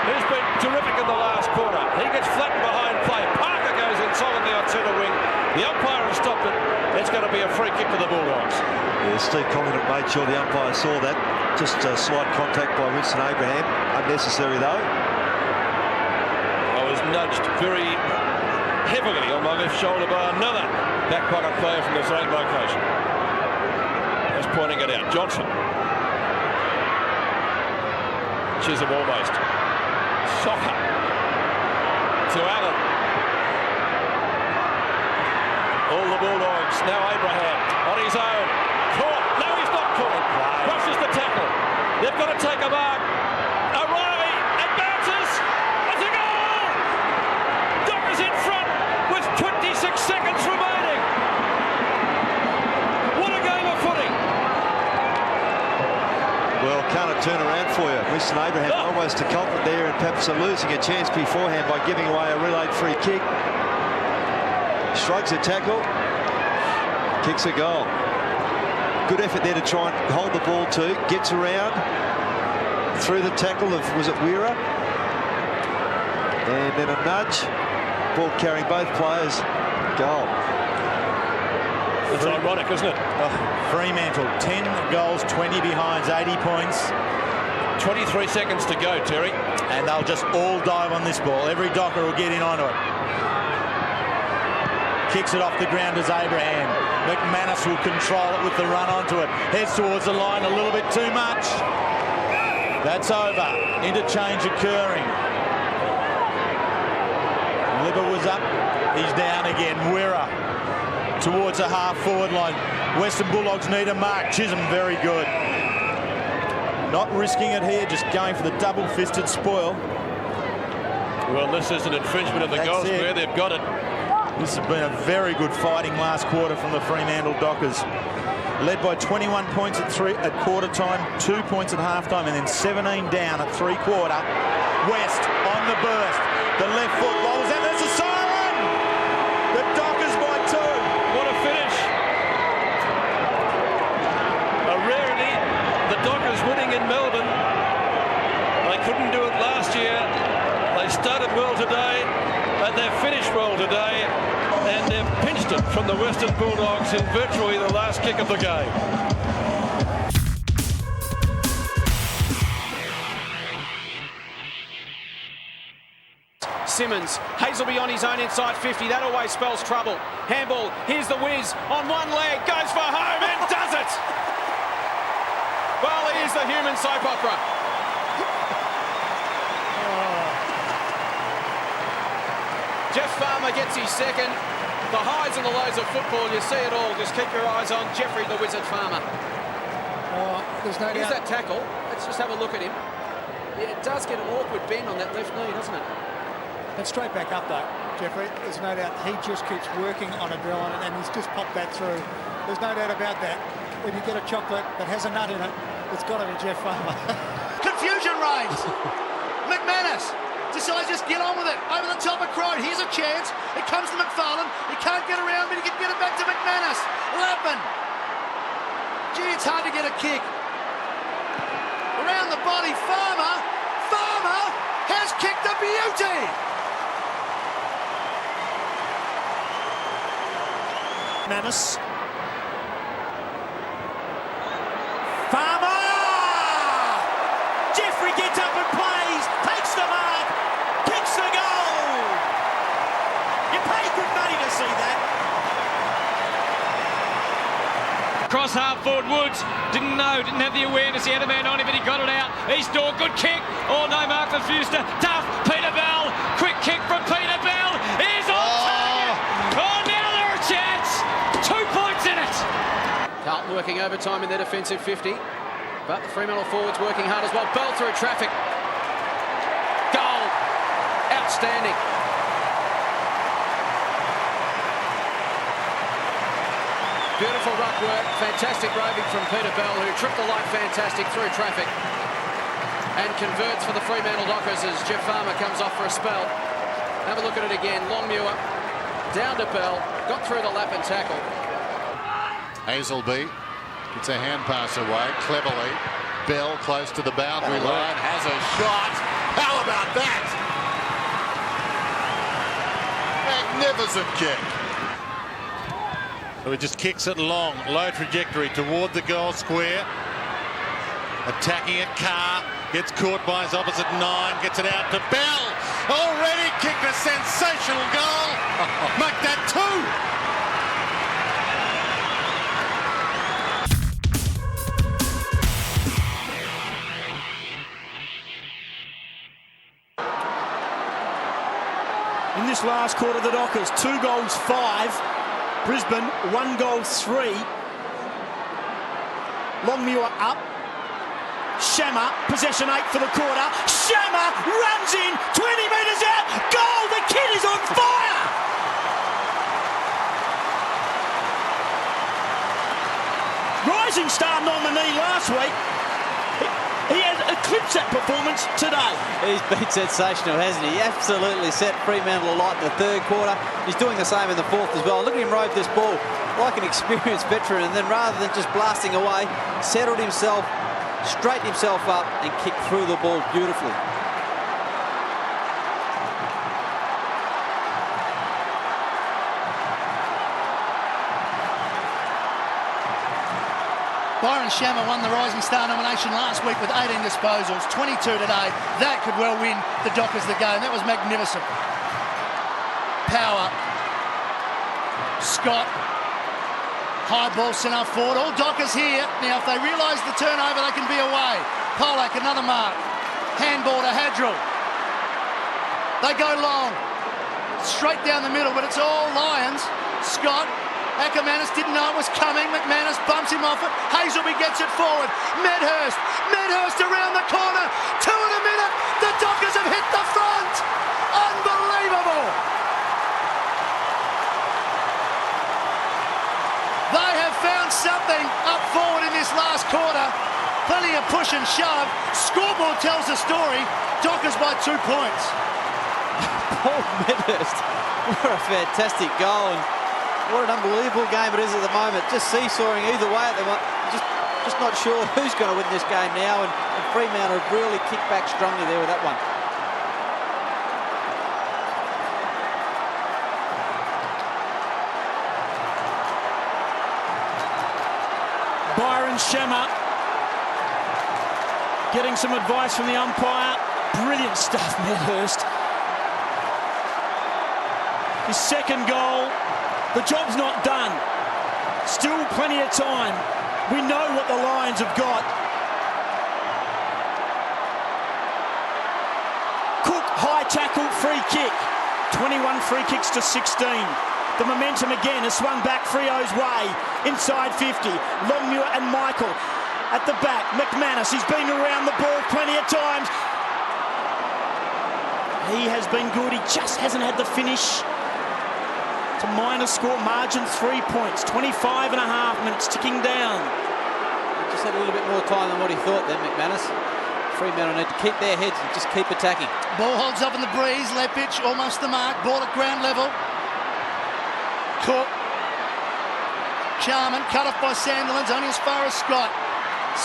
who's been terrific in the last quarter. He gets flattened behind play. Parker goes in solidly on centre wing. The umpire has stopped it. It's going to be a free kick for the Bulldogs. Yeah, Steve Collingwood made sure the umpire saw that. Just slight contact by Winston Abraham. Unnecessary though. I was nudged very heavily on my left shoulder by another back pocket player from the same location. Just pointing it out. Johnson. Chisholm almost. Soccer. To Allen. All the Bulldogs. Now Abraham on his own. Caught. No, he's not caught. Crosses the tackle. They've got to take a mark. O'Reilly. It bounces. It's a goal. Dockers in front with 26 seconds remaining. What a game of footy. Well, can't it turn around for you? Winston Abraham almost a culprit there, and perhaps losing a chance beforehand by giving away a relayed free kick. Shrugs a tackle, kicks a goal. Good effort there to try and hold the ball too. Gets around through the tackle of, was it Weira? And then a nudge. Ball carrying both players. Goal. It's ironic, isn't it? Fremantle, 10 goals, 20 behinds, 80 points. 23 seconds to go, Terry. And they'll just all dive on this ball. Every Docker will get in onto it. Kicks it off the ground as Abraham. McManus will control it with the run onto it. Heads towards the line a little bit too much. That's over. Interchange occurring. Libber was up. He's down again. Weira towards the half-forward line. Western Bulldogs need a mark. Chisholm very good. Not risking it here, just going for the double-fisted spoil. Well, this is an infringement of the goal square. They've got it. This has been a very good fighting last quarter from the Fremantle Dockers. led by 21 points at quarter time, 2 points at half time, and then 17 down at three-quarter. West on the burst. The left foot rolls out. There's a siren! The Dockers by 2. What a finish. A rarity. The Dockers winning in Melbourne. They couldn't do it last year. They started well today, and they've finished well today, and they've pinched it from the Western Bulldogs in virtually the last kick of the game. Simmons, Hazelby on his own inside 50, that always spells trouble. Handball, here's the whiz, on one leg, goes for home and does it! Well, here's the human soap opera. Jeff Farmer gets his second. The highs and the lows of football, you see it all. Just keep your eyes on Jeffrey the Wizard Farmer. There's no Here's doubt. that tackle. Let's just have a look at him. Yeah, it does get an awkward bend on that left knee, doesn't it? And straight back up though, Jeffrey. There's no doubt he just keeps working on a drill on it, and he's just popped that through. There's no doubt about that. When you get a chocolate that has a nut in it, it's got to be Jeff Farmer. Confusion reigns. McManus decides just get on with it. Over the top of Crow. Here's a chance. It comes to McFarlane. He can't get around, but he can get it back to McManus. Lappin. Gee, it's hard to get a kick. Around the body, Farmer. Farmer has kicked a beauty. Manus. Farmer! Jeffrey gets up and plays, takes the mark, kicks the goal. You pay good money to see that. Cross half forward, Woods didn't have the awareness. He had a man on him, but he got it out. East door, good kick. Oh, no mark for Fuster. Tough, Peter Bell. Quick kick from Peter Bell. He's on target. Oh, now there's a chance. 2 points in it. Carlton working overtime in their defensive 50. But the Fremantle forwards working hard as well. Bell through traffic. Goal. Outstanding. Beautiful ruck work. Fantastic roving from Peter Bell, who tripped the light fantastic through traffic. And converts for the Fremantle Dockers as Jeff Farmer comes off for a spell. Have a look at it again. Longmuir down to Bell. Got through the lap and tackle. Hazelby gets a hand pass away cleverly. Bell close to the boundary line, has a shot. How about that? Magnificent kick. So he just kicks it long, low trajectory toward the goal square. Attacking it, Carr gets caught by his opposite 9, gets it out to Bell. Already kicked a sensational goal. Make that 2. In this last quarter, the Dockers, 2 goals, 5. Brisbane, 1 goal, 3. Longmuir up. Shammer, possession 8 for the quarter. Shammer runs in, 20 metres out. Goal, the kid is on fire! Rising Star nominee last week. He has eclipsed that performance today. He's been sensational, hasn't he? He absolutely set Fremantle alight in the third quarter. He's doing the same in the fourth as well. Look at him rove this ball like an experienced veteran, and then rather than just blasting away, settled himself, straightened himself up and kicked through the ball beautifully. Byron Shammer won the Rising Star nomination last week with 18 disposals, 22 today. That could well win the Dockers the game. That was magnificent. Power. Scott. High ball sent up forward. All Dockers here. Now, if they realise the turnover, they can be away. Polak, another mark. Handball to Hadrill. They go long. Straight down the middle, but it's all Lions. Scott. Ackermanis didn't know it was coming. McManus bumps him off it. Hazelby gets it forward. Medhurst. Medhurst around the corner. 2 in a minute. The Dockers have hit the front. Unbelievable. They have found something last quarter. Plenty of push and shove. Scoreboard tells the story. Dockers by 2 points. Paul Medhurst, what a fantastic goal, and what an unbelievable game it is at the moment. Just seesawing either way at the moment. Just not sure who's going to win this game now, and Fremantle have really kicked back strongly there with that one. Byron Shemmer getting some advice from the umpire. Brilliant stuff, Medhurst. His second goal. The job's not done. Still plenty of time. We know what the Lions have got. Cook, high tackle, free kick. 21 free kicks to 16. The momentum again has swung back Freo's way. Inside 50. Longmuir and Michael at the back. McManus, he's been around the ball plenty of times. He has been good. He just hasn't had the finish. It's a minor score margin, 3 points. 25 and a half minutes ticking down. He just had a little bit more time than what he thought then, McManus. Fremantle need to keep their heads and just keep attacking. Ball holds up in the breeze. Lepic almost the mark. Ball at ground level. Cook. Charman cut off by Sandilands, only as far as Scott.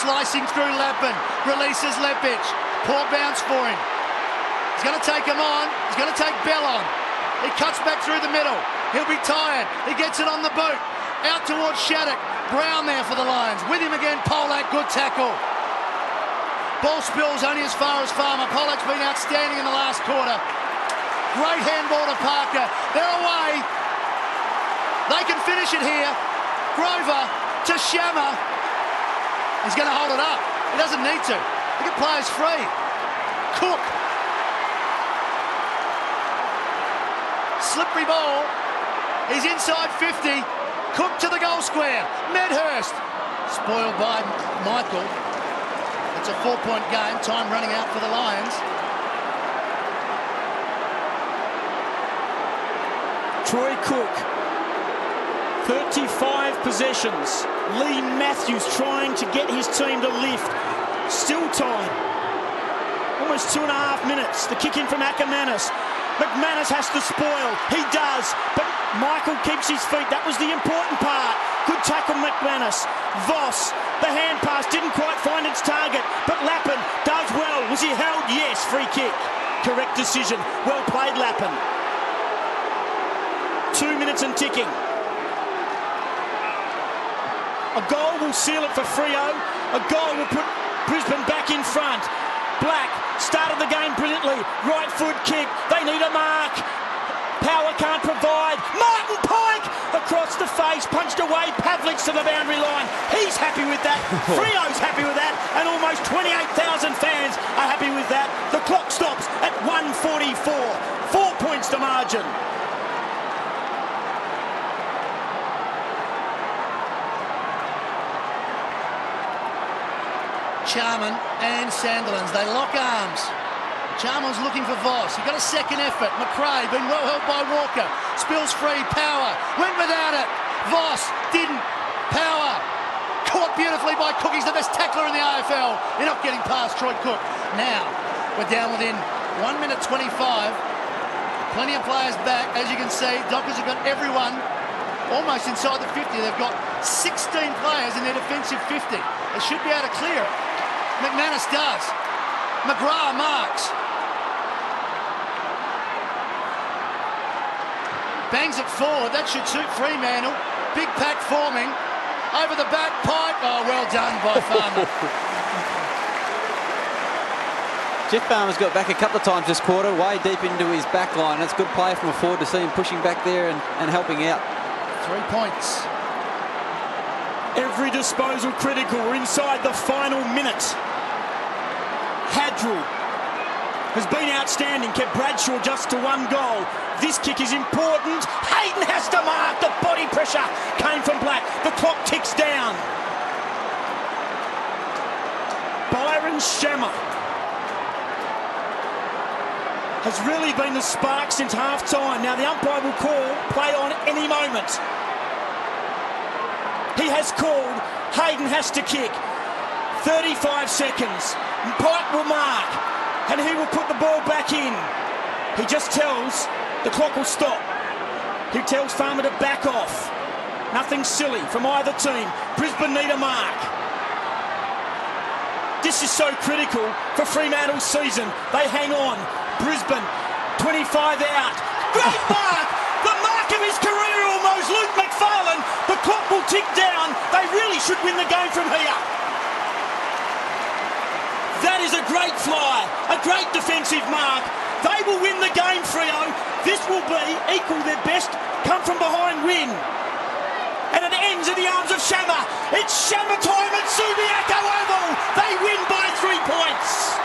Slicing through Lappin. Releases Lepic. Poor bounce for him. He's going to take him on. He's going to take Bell on. He cuts back through the middle. He'll be tired. He gets it on the boot. Out towards Shattuck. Brown there for the Lions. With him again, Polak. Good tackle. Ball spills only as far as Farmer. Polak's been outstanding in the last quarter. Great handball to Parker. They're away. They can finish it here. Grover to Shammer. He's going to hold it up. He doesn't need to. He can play us free. Cook. Slippery ball. He's inside 50. Cook to the goal square. Medhurst. Spoiled by Michael. It's a 4-point game. Time running out for the Lions. Troy Cook. 35 possessions. Lee Matthews trying to get his team to lift. Still time. Almost 2.5 minutes. The kick in from Ackermanis. McManus has to spoil. He does. But Michael keeps his feet. That was the important part. Good tackle, McManus. Voss. The hand pass didn't quite find its target. But Lappin does well. Was he held? Yes. Free kick. Correct decision. Well played, Lappin. 2 minutes and ticking. A goal will seal it for Freo. A goal will put Brisbane back in front. Black started the game brilliantly. Right foot kick. They need a mark. Power can't provide. Martin Pike across the face. Punched away. Pavlich to the boundary line. He's happy with that. Freo's happy with that. And almost 28,000 fans are happy with that. The clock stops at 1:44. 4 points to margin. Charman and Sandilands, they lock arms. Charman's looking for Voss. He got a second effort. McRae been well held by Walker. Spills free. Power went without it. Voss didn't. Power caught beautifully by Cook. He's the best tackler in the AFL. They're not getting past Troy Cook. Now we're down within 1 minute 25. Plenty of players back, as you can see. Dockers have got everyone almost inside the 50. They've got 16 players in their defensive 50. They should be able to clear it. McManus does. McGrath marks. Bangs it forward. That should suit Fremantle. Big pack forming. Over the back pipe. Oh, well done by Farmer. Jeff Farmer's got back a couple of times this quarter, way deep into his back line. It's good play from a forward to see him pushing back there and helping out. 3 points. Every disposal critical. We're inside the final minute. Hadrell has been outstanding. Kept Bradshaw just to 1 goal. This kick is important. Hayden has to mark. The body pressure came from Black. The clock ticks down. Byron Shammer has really been the spark since half-time. Now the umpire will call play on any moment. He has called Hayden has to kick. 35 seconds. Pike will mark, and he will put the ball back in. He just tells the clock will stop. He tells Farmer to back off. Nothing silly from either team. Brisbane need a mark. This is so critical for Fremantle's season. They hang on. Brisbane, 25 out. Great mark! The mark of his career almost. Luke McFarlane. The clock will tick down. They really should win the game from here. That is a great fly. A great defensive mark. They will win the game, Freo. This will be equal their best come from behind win. And it ends in the arms of Shammer. It's Shammer time at Subiaco Oval. They win by 3 points.